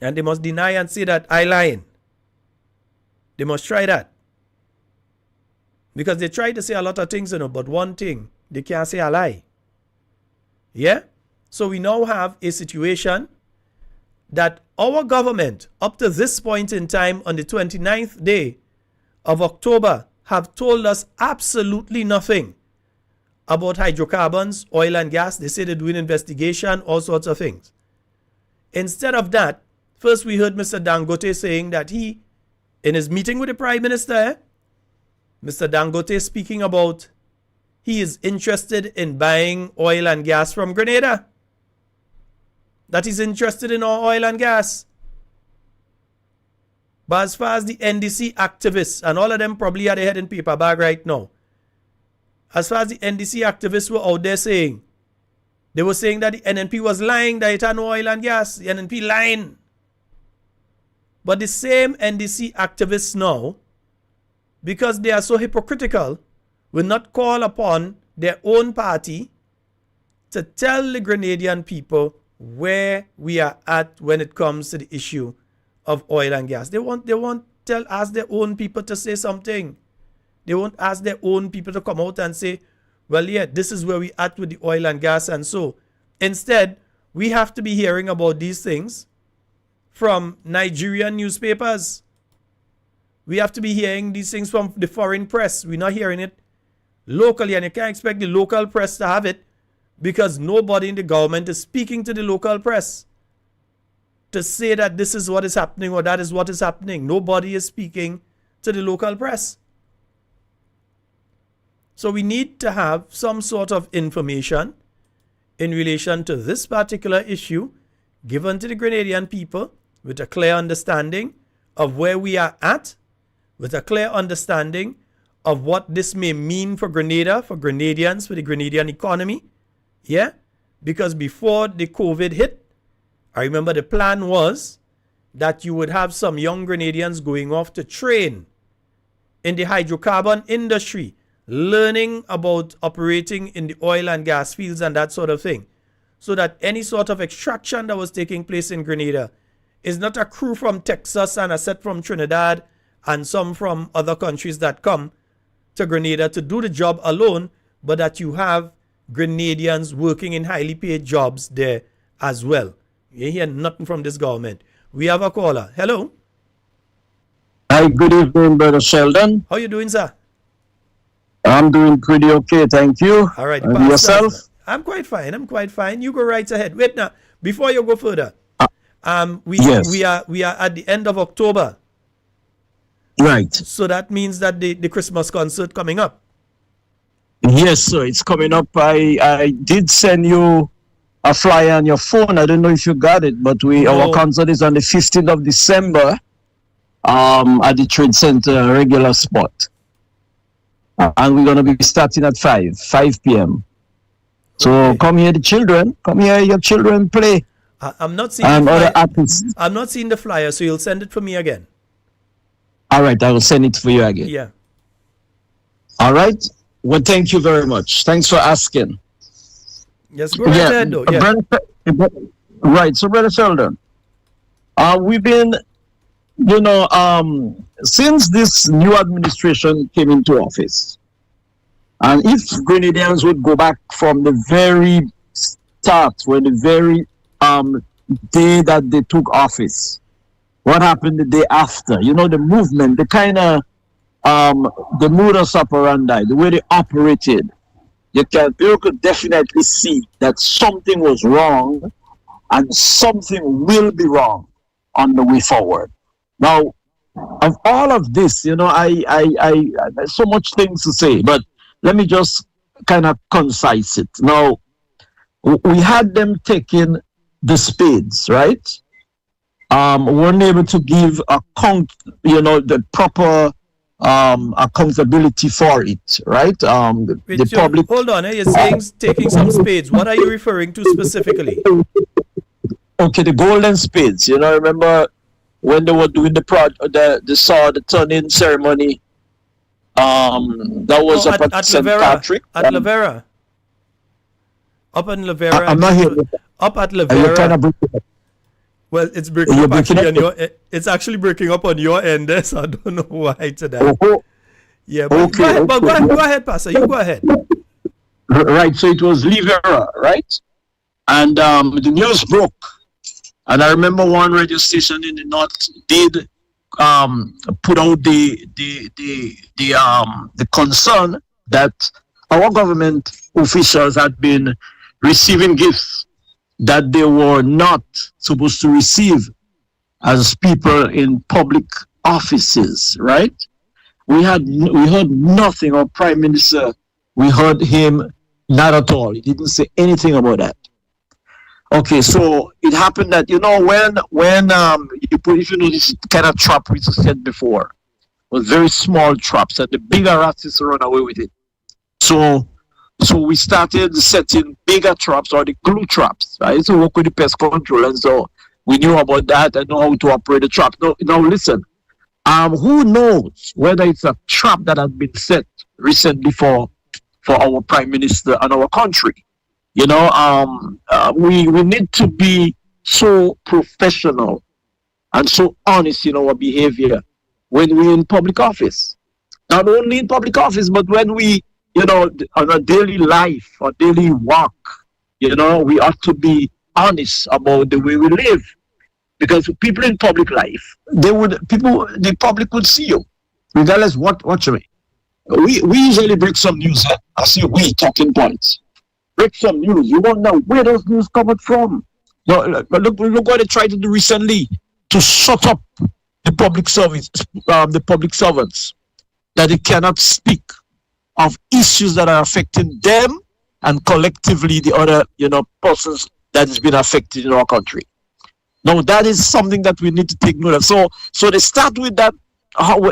And they must deny and say that I lying. They must try that. Because they try to say a lot of things, but one thing, they can't say a lie. Yeah? So we now have a situation that our government, up to this point in time, on the 29th day of October, have told us absolutely nothing about hydrocarbons, oil and gas. They say they're doing investigation, all sorts of things. Instead of that, first we heard Mr. Dangote saying that he, in his meeting with the Prime Minister, Mr. Dangote speaking about he is interested in buying oil and gas from Grenada. That he's interested in our oil and gas. But as far as the NDC activists, and all of them probably are the head in paper bag right now. As far as the NDC activists were out there saying, they were saying that the NNP was lying, that it had no oil and gas. The NNP lying. But the same NDC activists now, because they are so hypocritical, will not call upon their own party to tell the Grenadian people where we are at when it comes to the issue of oil and gas. They won't ask their own people to say something. They won't ask their own people to come out and say, well, yeah, this is where we at with the oil and gas. And so instead, we have to be hearing about these things from Nigerian newspapers. We have to be hearing these things from the foreign press. We're not hearing it locally, and you can't expect the local press to have it because nobody in the government is speaking to the local press to say that this is what is happening or that is what is happening. Nobody is speaking to the local press. So we need to have some sort of information in relation to this particular issue given to the Grenadian people with a clear understanding of where we are at, with a clear understanding of what this may mean for Grenada, for Grenadians, for the Grenadian economy. Yeah? Because before the COVID hit, I remember the plan was that you would have some young Grenadians going off to train in the hydrocarbon industry, learning about operating in the oil and gas fields and that sort of thing, so that any sort of extraction that was taking place in Grenada is not a crew from Texas and a set from Trinidad and some from other countries that come to Grenada to do the job alone, but that you have Grenadians working in highly paid jobs there as well. You hear nothing from this government. We have a caller. Hello. Hi, good evening, Brother Sheldon. How you doing, sir? I'm doing pretty okay, thank you. All right. And yourself? I'm quite fine. You go right ahead. Wait now, before you go further, we are at the end of October. Right. So that means that the Christmas concert coming up. Yes, sir. It's coming up. I did send you a flyer on your phone. I don't know if you got it, but our concert is on the 15th of December at the Trade Center regular spot. And we're going to be starting at 5 p.m. So come here, the children. Come here, your children play. I'm not seeing other artists. I'm not seeing the flyer, so you'll send it for me again. All right, I will send it for you again. Yeah. All right. Well, thank you very much. Thanks for asking. Yes, go right ahead, though. Yeah. Right. So, Brother Sheldon, we've been, since this new administration came into office, and if Grenadians would go back from the very start, when the very day that they took office, what happened the day after? The movement, the kind of the modus operandi, the way they operated, you could definitely see that something was wrong and something will be wrong on the way forward. Now, of all of this, I there's so much things to say, but let me just kind of concise it. Now, we had them taking the spades, right? Weren't able to give the proper accountability for it, right? Wait, The public. hold on, you're saying taking some spades. What are you referring to specifically? Okay, the golden spades. You know, remember when they were doing the turning ceremony? That was up at St. Patrick. At Lavera. Up in Lavera. I'm not here. Up at Are you Lavera. kind of breaking up? Well, it's breaking up actually on your. It's actually breaking up on your end, so I don't know why today. Yeah, but Okay, go ahead, Pastor. You go ahead. Right. So it was Livera, right? And the news broke, and I remember one radio station in the north did put out the concern that our government officials had been receiving gifts that they were not supposed to receive as people in public offices, right? We heard nothing of Prime Minister. We heard him not at all. He didn't say anything about that. Okay, so it happened that when you put, if you know, this kind of trap we said before was very small traps, and the bigger rats run away with it. So we started setting bigger traps, or the glue traps. I used to work with the pest control, and so we knew about that and know how to operate the trap. Now listen, who knows whether it's a trap that has been set recently for our Prime Minister and our country? You know, we need to be so professional and so honest in our behavior when we're in public office. Not only in public office, but when we, on a daily life or daily walk, we ought to be honest about the way we live. Because people in public life, the public would see you, regardless what you mean. We usually break some news. I see we talking points. Break some news. You won't know where those news coming from. No, look what they tried to do recently to shut up the public servants, that they cannot speak of issues that are affecting them and collectively the other, persons that has been affected in our country. Now that is something that we need to take note of. So they start with that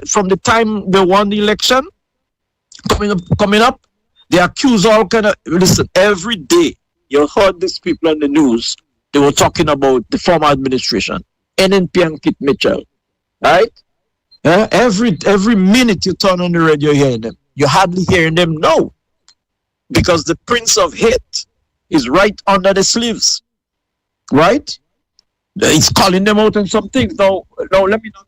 from the time they won the election, coming up. They accuse all kind of, listen, every day you heard these people on the news, they were talking about the former administration, NNP and Kit Mitchell, right? Every minute you turn on the radio, you're hearing them. You're hardly hearing them now, because the Prince of Hate is right under the sleeves, right? He's calling them out on some things. Now let me not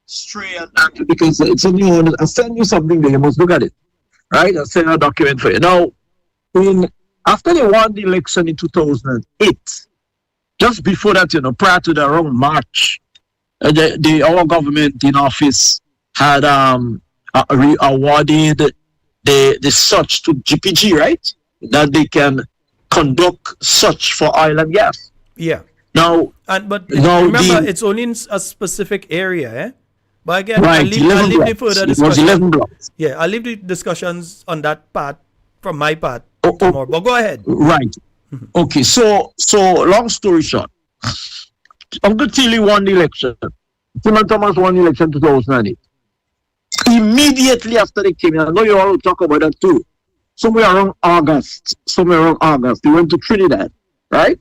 stray and because it's a new one. I'll send you something there, you must look at it. Right, I'll send a document for you. Now, after they won the election in 2008, just before that, prior to the around March, our government in office had awarded the search to GPG, right? That they can conduct search for oil and gas. Yeah. Now, remember, it's only in a specific area, eh? But again, right, I'll leave the further discussion. It was 11 blocks. Yeah, I'll leave the discussions on that part from my part tomorrow. But go ahead. Right. Okay, so long story short, Uncle Tilly won the election. Timon Thomas won the election in 2008. Immediately after they came in, I know you all will talk about that too. Somewhere around August, they went to Trinidad, right?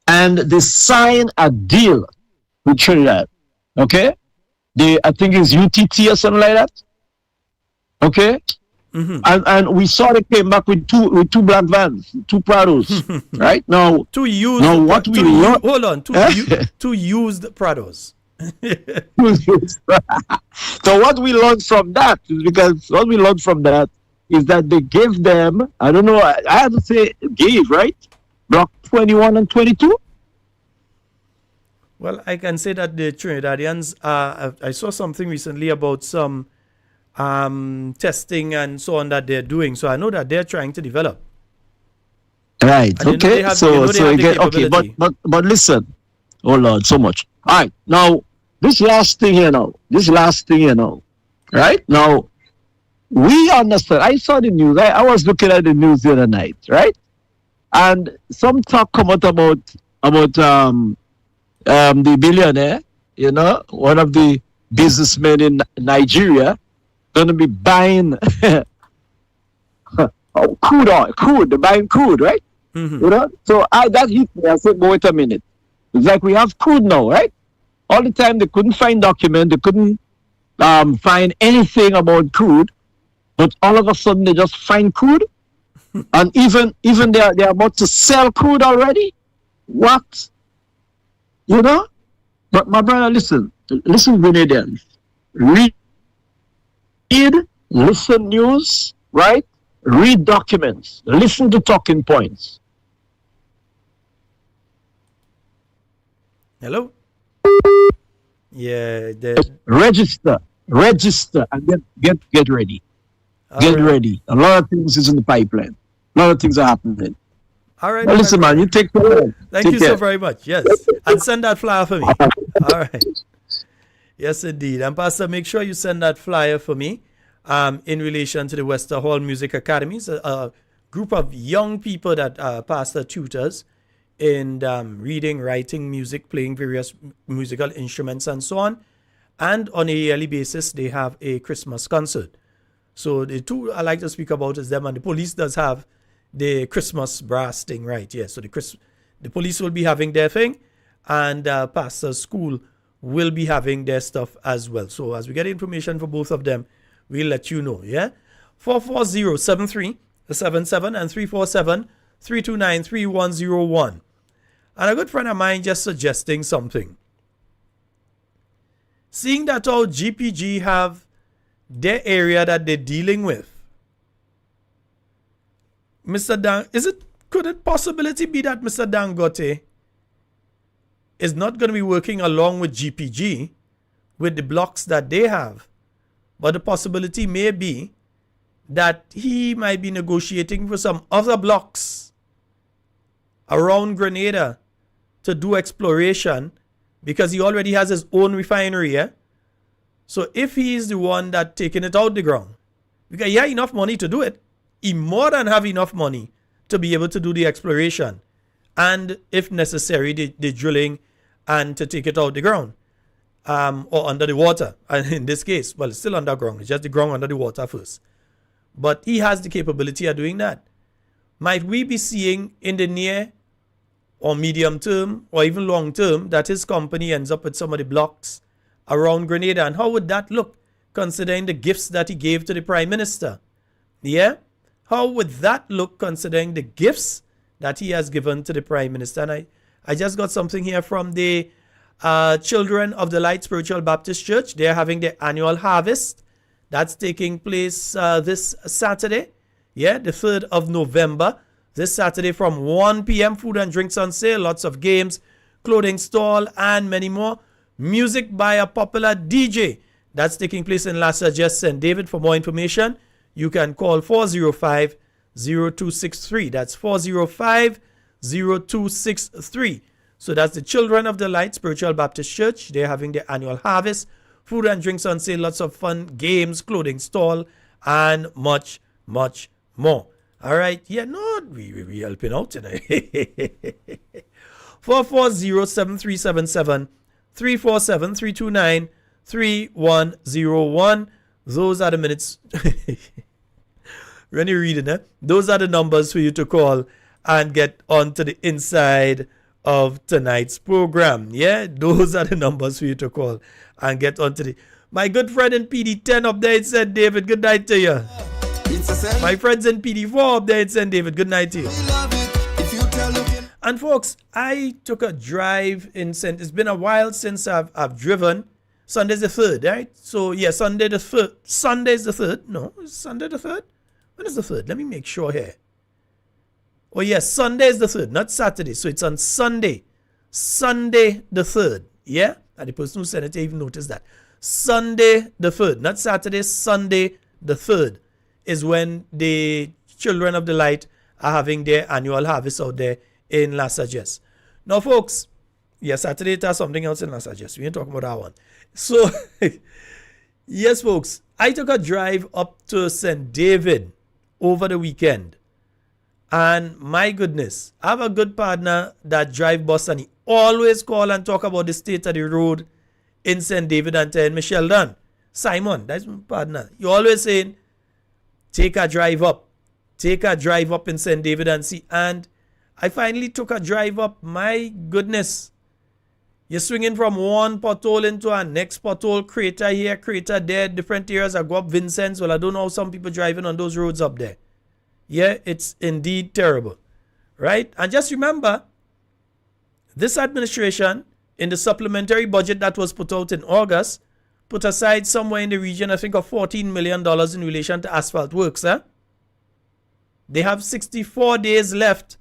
And they signed a deal with Trinidad, okay? I think it's UTT or something like that. Okay? Mm-hmm. And we saw they came back with two black vans, two Prados, right? Now, two used Prados. So what we learned from that is that they gave them, I don't know, I have to say gave, right? Block 21 and 22. Well, I can say that the Trinidadians, I saw something recently about some testing and so on that they're doing. So I know that they're trying to develop. Right. And okay. But listen. Oh Lord, so much. All right. Now, this last thing here now. Right? Now, we understand. I saw the news. I was looking at the news the other night, right? And some talk come out about the billionaire, one of the businessmen in Nigeria, going to be buying crude, they're buying crude, right? Mm-hmm. You know, so that hit me. I said, wait a minute. It's like we have crude now, right? All the time they couldn't find document, they couldn't find anything about crude, but all of a sudden they just find crude, and even they're about to sell crude already. What? You know? But my brother, listen, Grenadians. Read, listen news, right? Read documents, listen to talking points. Hello? Yeah. Register, and get ready. Get ready. A lot of things is in the pipeline. A lot of things are happening. All right. Well, listen, man, you take care. Thank you so very much. Yes. And send that flyer for me. All right. Yes, indeed. And Pastor, make sure you send that flyer for me in relation to the Wester Hall Music Academy. It's a group of young people that Pastor tutors in reading, writing, music, playing various musical instruments and so on. And on a yearly basis, they have a Christmas concert. So the two I like to speak about is them, and the police does have the Christmas brass thing, right? Yeah, so the police will be having their thing, and Pastor's school will be having their stuff as well. So as we get information for both of them, we'll let you know, yeah? 440-7377 and 347-329-3101. And a good friend of mine just suggesting something. Seeing that our GPG have their area that they're dealing with, could it possibility be that Mr. Dangote is not going to be working along with GPG with the blocks that they have, but the possibility may be that he might be negotiating for some other blocks around Grenada to do exploration, because he already has his own refinery, yeah? So if he is the one that taking it out the ground, because he has enough money to do it, he more than have enough money to be able to do the exploration, and if necessary, the drilling and to take it out the ground or under the water. And in this case, well, it's still underground. It's just the ground under the water first. But he has the capability of doing that. Might we be seeing in the near or medium term or even long term that his company ends up with some of the blocks around Grenada? And how would that look, considering the gifts that he gave to the Prime Minister? Yeah? How would that look, considering the gifts that he has given to the Prime Minister? And I just got something here from the Children of the Light Spiritual Baptist Church. They're having their annual harvest. That's taking place this Saturday. Yeah, the 3rd of November. This Saturday from 1 p.m. Food and drinks on sale. Lots of games, clothing stall, and many more. Music by a popular DJ. That's taking place in La Sagesse, St. David. For more information, you can call 405-0263. That's 405-0263. So that's the Children of the Light Spiritual Baptist Church. They're having their annual harvest. Food and drinks on sale. Lots of fun, games, clothing stall, and much, much more. All right. Yeah, no, we helping out tonight. 440-7377 347-329-3101. Those are the minutes. When you're reading it, those are the numbers for you to call and get onto the inside of tonight's program. Yeah, those are the numbers for you to call and get onto the. My good friend in PD10 up there, it said David, good night to you. My friends in PD4 up there, it said David, good night to you. And folks, I took a drive in St. It's been a while since I've driven. Sunday's the 3rd, right? So yeah, Sunday the 3rd. Sunday's the 3rd. No, is Sunday the 3rd? When is the 3rd? Let me make sure here. Oh yes, Sunday is the 3rd, not Saturday. So it's on Sunday. Sunday the 3rd. Yeah? And the person who said it even noticed that. Sunday the 3rd, not Saturday, Sunday the 3rd is when the Children of the Light are having their annual harvest out there in La Sagesse. Now folks, yeah, Saturday it has something else in La Sagesse. We ain't talking about that one. So, yes folks, I took a drive up to St. David over the weekend. And my goodness, I have a good partner that drive bus, and he always call and talk about the state of the road in St. David and tell me, Sheldon, Simon, that's my partner. You always saying, take a drive up. Take a drive up in St. David and see. And I finally took a drive up. My goodness. You're swinging from one pothole into a next pothole, crater here, crater there, different areas. I go up Vincent's. Well, I don't know how some people driving on those roads up there. Yeah, it's indeed terrible. Right? And just remember, this administration, in the supplementary budget that was put out in August, put aside somewhere in the region, I think, of $14 million in relation to asphalt works. They have 64 days left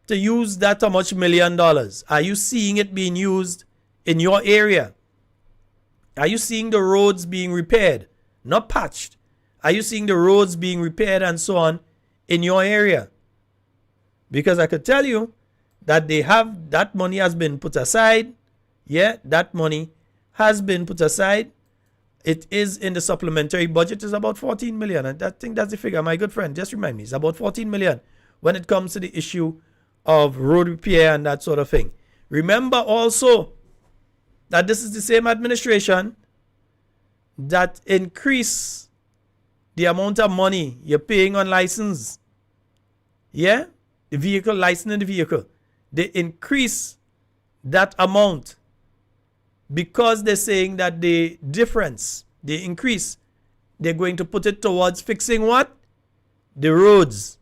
to use that how much $1 million. Are you seeing it being used in your area? Are you seeing the roads being repaired? Not patched. Are you seeing the roads being repaired and so on in your area? Because I could tell you that that money has been put aside. Yeah, that money has been put aside. It is in the supplementary budget. It's about 14 million. And I think that's the figure. My good friend, just remind me. It's about 14 million when it comes to the issue of road repair and that sort of thing. Remember also that this is the same administration that increase the amount of money you're paying on license. Yeah? The vehicle, licensing the vehicle. They increase that amount because they're saying that the difference, the increase, they're going to put it towards fixing what? The roads.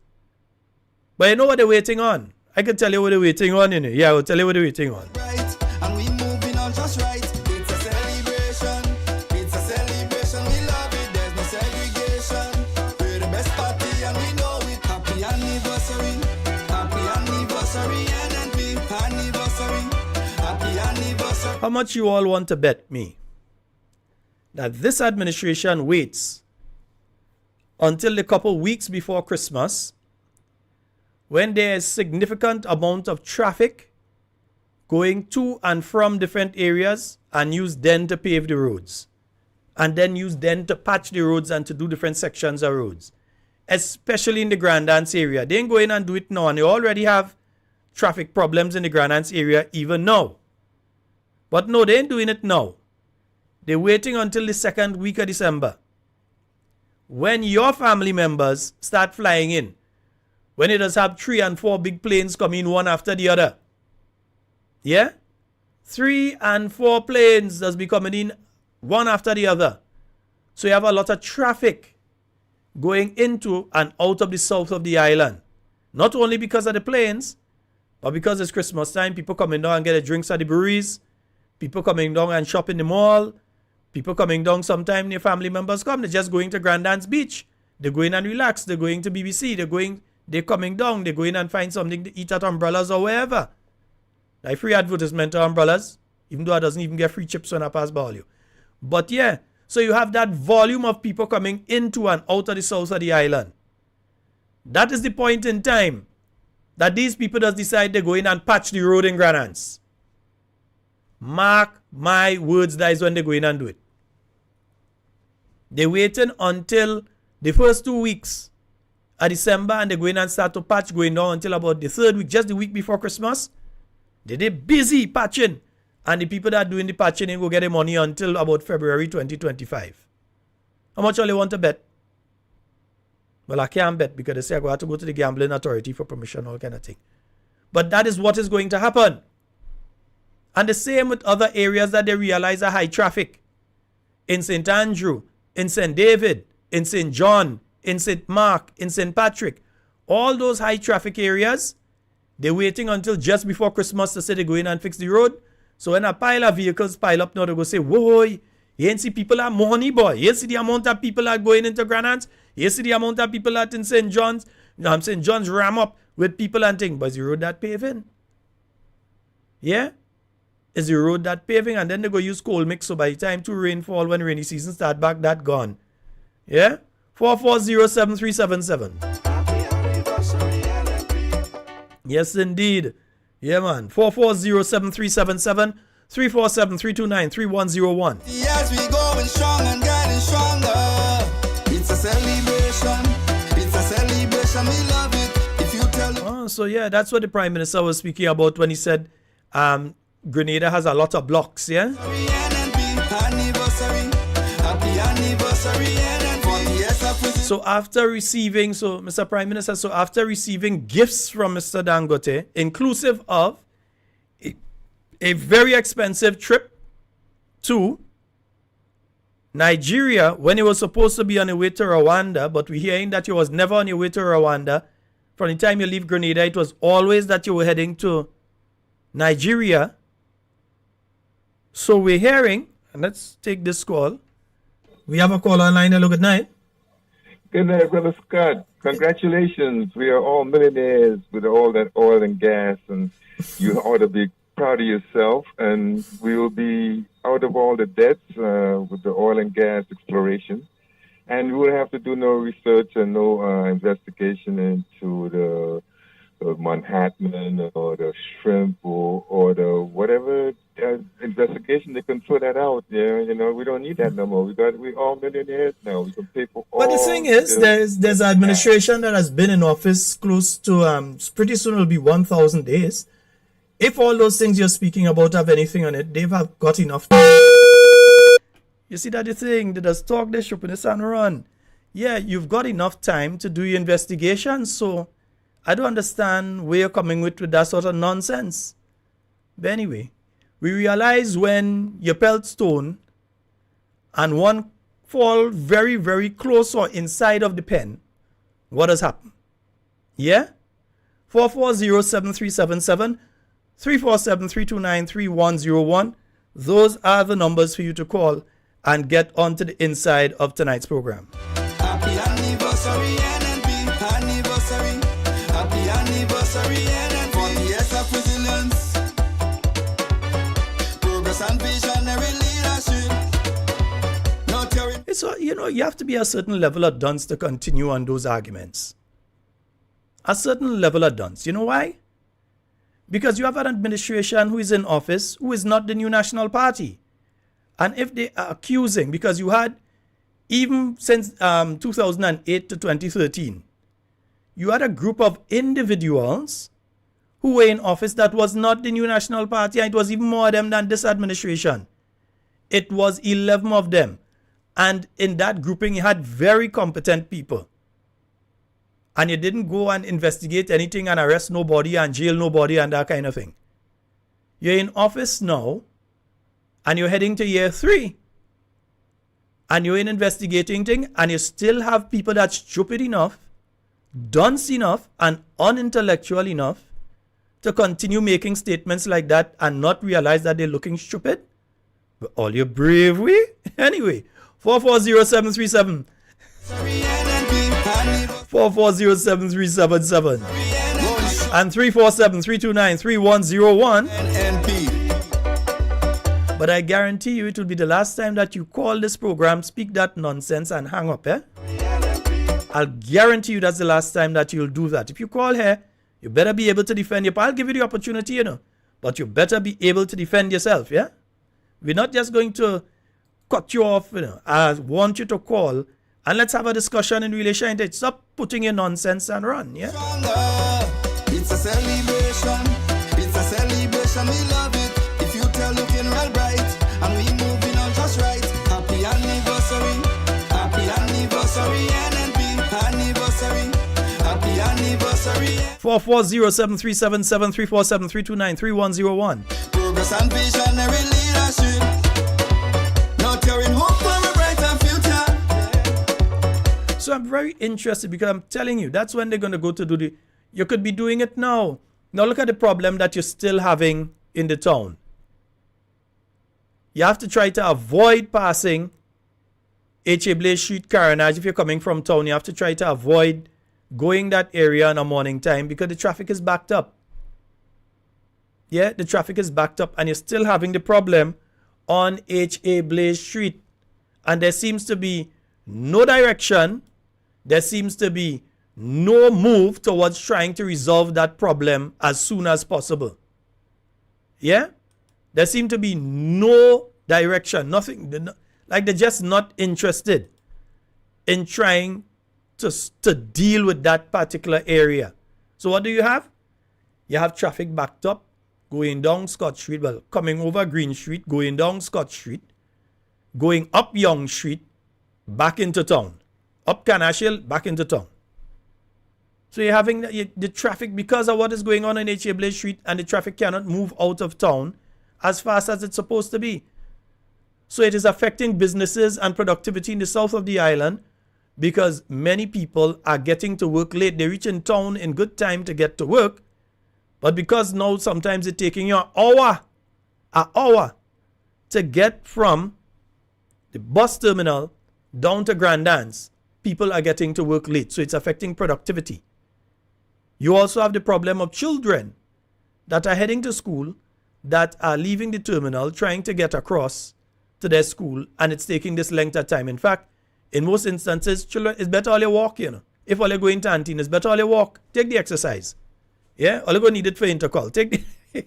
But you know what they're waiting on? I can tell you what they're waiting on, Yeah, I will tell you what they're waiting on. Right, and we moving on just right. It's a celebration. It's a celebration. We love it. There's no segregation. We're the best party and we know it. Happy anniversary. Happy anniversary. NNP anniversary. Happy anniversary. How much you all want to bet me that this administration waits until a couple weeks before Christmas, when there is significant amount of traffic going to and from different areas, and use then to pave the roads, and then use then to patch the roads and to do different sections of roads, especially in the Grenada area. They ain't go in and do it now, and they already have traffic problems in the Grenada area even now. But no, they ain't doing it now. They're waiting until the second week of December, when your family members start flying in. When it does have 3 and 4 big planes coming one after the other. Yeah? 3 and 4 planes does be coming in one after the other. So you have a lot of traffic going into and out of the south of the island. Not only because of the planes, but because it's Christmas time, people coming down and get their drinks at the breweries, people coming down and shop in the mall, people coming down sometime their family members come, they're just going to Grandans Beach. They're going and relax, they're going to BBC, they're coming down, they go in and find something to eat at Umbrellas or wherever. Like free advertisement to Umbrellas, even though I doesn't even get free chips when I pass by you. But yeah, so you have that volume of people coming into and out of the south of the island. That is the point in time that these people just decide they go in and patch the road in Grenada. Mark my words, that is when they go in and do it. They're waiting until the first 2 weeks of December, and they go in and start to patch, going down until about the 3rd week, just the week before Christmas. They're busy patching, and the people that are doing the patching ain't go get their money until about February 2025. How much all you want to bet? Well, I can't bet because they say I have to go to the gambling authority for permission, all kind of thing. But that is what is going to happen. And the same with other areas that they realize are high traffic. In St. Andrew, in St. David, in St. John, in St. Mark, in St. Patrick, all those high traffic areas, they're waiting until just before Christmas to say they go in and fix the road. So when a pile of vehicles pile up now, they go say, whoa, you ain't see people are money, boy. You see the amount of people are going into Grenada. You see the amount of people that in St. John's. St. John's ram up with people and things. But is the road that paving? Yeah? Is the road that paving? And then they go use coal mix. So by the time to rainfall, when rainy season start back, that gone. Yeah? 440-7377. Yes, indeed. Yeah, man. 440-7377. 347-329-3101. Yes, we going strong and getting stronger. It's a celebration. It's a celebration. We love it. If you tell. So yeah, that's what the Prime Minister was speaking about when he said Grenada has a lot of blocks, yeah? Happy So after receiving, Mr. Prime Minister, so after receiving gifts from Mr. Dangote, inclusive of a very expensive trip to Nigeria when he was supposed to be on the way to Rwanda, but we're hearing that he was never on your way to Rwanda. From the time you leave Grenada, it was always that you were heading to Nigeria. So we're hearing, and let's take this call. We have a call online. Hello, good night. Good night, Brother Scott. Congratulations. We are all millionaires with all that oil and gas, and you ought to be proud of yourself. And we will be out of all the debts with the oil and gas exploration. And we will have to do no research and no investigation into the Manhattan or the shrimp or the whatever investigation. They can throw that out there. You know, we don't need that no more. We all millionaires now. We can pay for all. But the thing is, there's an administration that has been in office close to pretty soon it'll be 1,000 days. If all those things you're speaking about have anything on it, they've got enough time. You see that the thing, they just talk their shop in the and run. Yeah, you've got enough time to do your investigation, so I don't understand where you're coming with that sort of nonsense. But anyway, we realize when you pelt stone and one fall very, very close or inside of the pen, what has happened? Yeah? 440-7377, 347-329-3101. Those are the numbers for you to call and get onto the inside of tonight's program. Happy anniversary, NNP. Anniversary. Happy anniversary, NNP. 40 years of resilience. Progress and visionary leadership. So, you have to be a certain level of dunce to continue on those arguments. A certain level of dunce. You know why? Because you have an administration who is in office who is not the New National Party. And if they are accusing, because you had, even since 2008 to 2013, you had a group of individuals who were in office that was not the New National Party, and it was even more of them than this administration. It was 11 of them. And in that grouping, you had very competent people. And you didn't go and investigate anything and arrest nobody and jail nobody and that kind of thing. You're in office now, and you're heading to year 3. And you're in investigating things, and you still have people that's stupid enough, dunce enough, and unintellectual enough to continue making statements like that and not realize that they're looking stupid. With all your bravery. Anyway, 440-7377. 440-7377. And 347-329-3101. But I guarantee you it will be the last time that you call this program, speak that nonsense, and hang up, eh? I'll guarantee you that's the last time that you'll do that. If you call here, you better be able to defend your... I'll give you the opportunity, but you better be able to defend yourself, yeah? We're not just going to cut you off, I want you to call, and let's have a discussion in relation to it. Stop putting your nonsense and run, yeah? It's a celebration. It's a celebration. We love it. The future looking real bright, and we moving on just right. Happy anniversary. Happy anniversary, NNP. Anniversary. Happy anniversary. 440-7377, 347-329-3101. Progress and visionary leadership. Now carrying hope for a brighter future. So I'm very interested because I'm telling you, that's when they're going to go to do the... You could be doing it now. Now look at the problem that you're still having in the town. You have to try to avoid passing H.A. Blaze Street, Carriacou. If you're coming from town, you have to try to avoid going that area in the morning time because the traffic is backed up. Yeah, the traffic is backed up and you're still having the problem on H.A. Blaze Street. And there seems to be no direction. There seems to be no move towards trying to resolve that problem as soon as possible. Yeah? There seems to be no direction, nothing. Like they're just not interested in trying to deal with that particular area. So what do you have? You have traffic backed up, going down Scott Street, well, coming over Green Street, going down Scott Street, going up Young Street, back into town. up Canashiel, back into town. So you're having the traffic because of what is going on in H.A. Blaze Street, and the traffic cannot move out of town as fast as it's supposed to be. So it is affecting businesses and productivity in the south of the island because many people are getting to work late. They reach in town in good time to get to work, but because now sometimes it's taking you an hour to get from the bus terminal down to Grandans, people are getting to work late. So it's affecting productivity. You also have the problem of children that are heading to school, that are leaving the terminal, trying to get across to their school, and it's taking this length of time. In fact, in most instances, children, it's better all you walk, you know. If all you go into Antine, it's better all you walk. Take the exercise. Yeah, all you go need it for intercall. Take the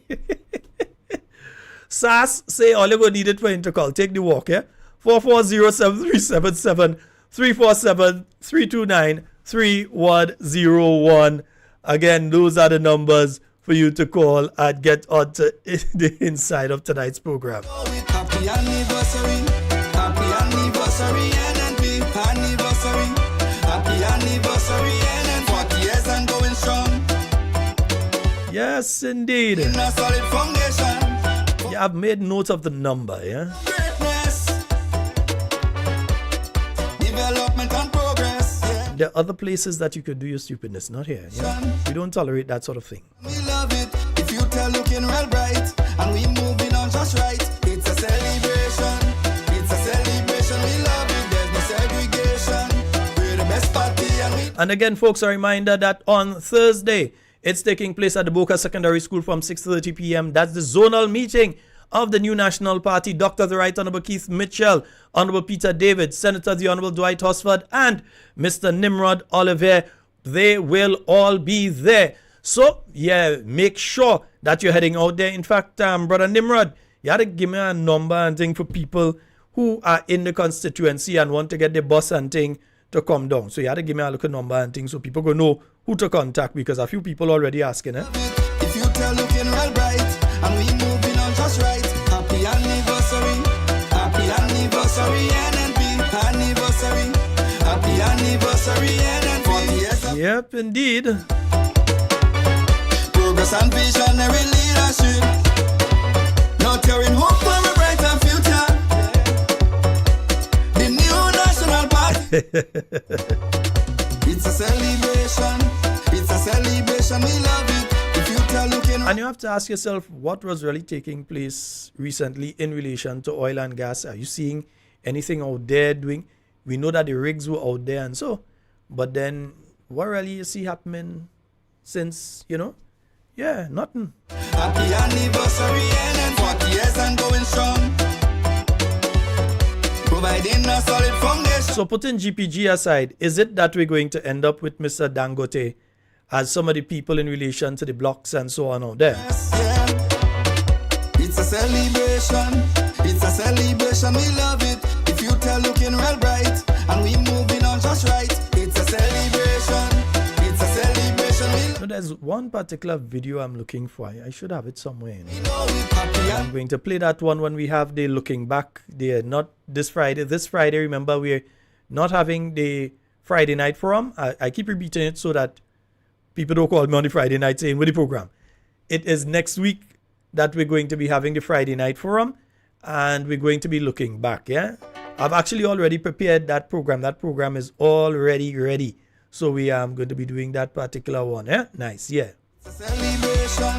SAS say all you go need it for intercall. Take the walk, yeah. 4407377 347 3101. Again, those are the numbers for you to call and get onto the inside of tonight's program. Happy anniversary, NNP, anniversary, happy anniversary, NNP, 40 years and going strong. Yes, indeed. In a solid foundation. Yeah, I've made note of the number, yeah. Greatness, development and progress. Yeah. There are other places that you could do your stupidness, not here. Yeah? We don't tolerate that sort of thing. We love it. The future looking real bright, and we moving on just right. It's a celebration. It's a celebration. We love it. There's no segregation. We're the best party, and we. And again, folks, a reminder that on Thursday, it's taking place at the Boca Secondary School from 6:30 p.m. That's the zonal meeting of the new National Party. Dr. the Right Honorable Keith Mitchell, Honorable Peter David, Senator the Honorable Dwight Hosford, and Mr. Nimrod Oliver. They will all be there. So, yeah, make sure that you're heading out there. In fact, Brother Nimrod, you had to give me a number and thing for people who are in the constituency and want to get the bus and thing to come down. So you had to give me a little number and thing so people go know who to contact, because a few people already asking. The future looking real bright, and we moving on just right. Happy anniversary, NNP, anniversary, happy anniversary, NNP. 40 years. Yep, indeed. Progress and visionary leadership. Now carrying hope for a brighter future. The new National Party. It's a celebration. It's a celebration. We love it. The future looking. And you have to ask yourself what was really taking place recently in relation to oil and gas. Are you seeing anything out there doing? We know that the rigs were out there and so, but then what really you see happening since, you know? Yeah, nothing. Happy anniversary, and 40 years and going strong. Providing a solid foundation. So putting GPG aside, is it that we're going to end up with Mr. Dangote as some of the people in relation to the blocks and so on out there? Yes, yeah. It's a celebration. It's a celebration. We love it. The future looking real bright, and we moving on just right. It's a celebration. It's a celebration. No, there's one particular video I'm looking for. I should have it somewhere. You know? We know it happy. I'm going to play that one when we have the looking back. They're not this Friday. This Friday, remember, we're not having the Friday night forum. I keep repeating it so that people don't call me on the Friday night saying, with the program. It is next week that we're going to be having the Friday night forum, and we're going to be looking back, yeah? I've actually already prepared that program. That program is already ready. So we are going to be doing that particular one, yeah? Nice, yeah. It's a celebration.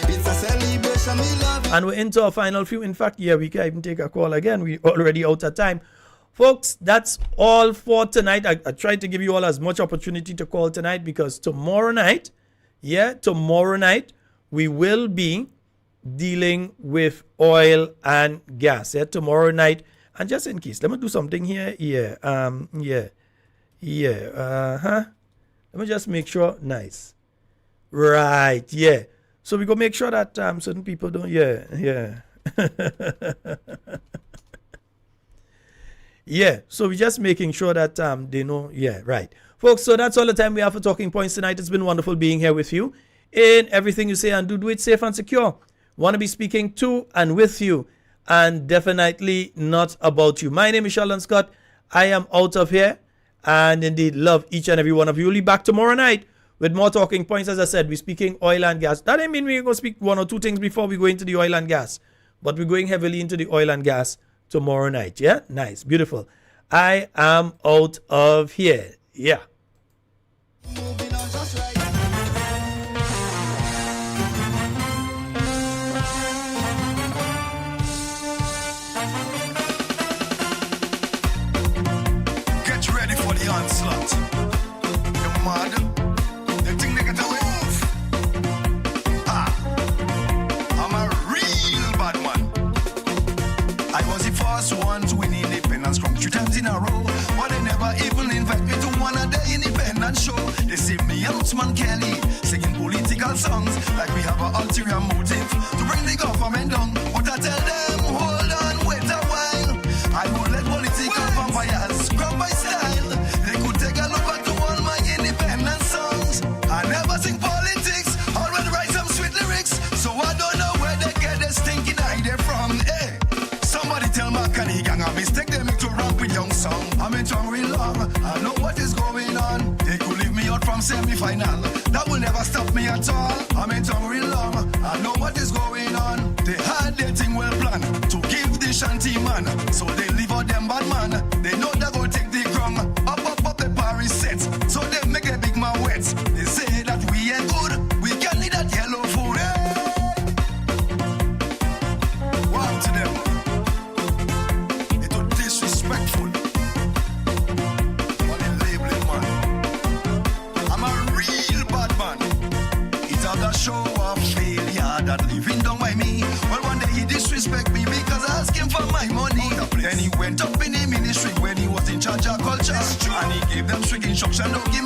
It's a celebration. We love it. And we're into our final few. In fact, yeah, we can even take a call again. We're already out of time. Folks, that's all for tonight. I tried to give you all as much opportunity to call tonight because tomorrow night, we will be dealing with oil and gas. Yeah, tomorrow night. And just in case, let me do something here. Let me just make sure. Nice. Right, yeah. So we go make sure that certain people don't, yeah. Yeah, so we're just making sure that they know, yeah, right. Folks, so that's all the time we have for Talking Points tonight. It's been wonderful being here with you. In everything you say and do it safe and secure. Want to be speaking to and with you, and definitely not about you. My name is Sheldon Scott. I am out of here, and indeed love each and every one of you. We'll be back tomorrow night with more talking points. As I said, we're speaking oil and gas. That doesn't mean we're going to speak one or two things before we go into the oil and gas, but we're going heavily into the oil and gas tomorrow night. Yeah, nice, beautiful. I am out of here. Yeah. Get ready for the onslaught. You're mad? They think they get away with? I'm a real bad man. I was the first one to win independence from 3 times in a row, but they never even invite me to one of the independence show. They say me and Usman Kelly singing political songs like we have an ulterior motive to bring the government down. But I tell them, hold on, wait a while. I won't let political vampires grab my style. They could take a look at all my independence songs. I never sing politics, always write some sweet lyrics. So I don't know where they get this stinking idea from. Hey, somebody tell my Kenny gang a mistake they make to rap with young song. I'm in tongue real long, I know what is going on. They could leave me out from semi-final, that will never stop me at all. I'm in tongue real long, I know what is going on. They had their thing well planned to give the shanty man, so they leave out them bad man. They know they go take the crown, up the Paris sets, so they make a big man wet. They say that we ain't good, we can need that yellow food. Hey! Wow to them. It was disrespectful. What they labeling man. I'm a real bad man. It's all the show of failure that living down by me. Well, one day he disrespect me because I asked him for my money. Then he went up in the ministry when he was in charge of culture, and he gave them strict instruction, don't give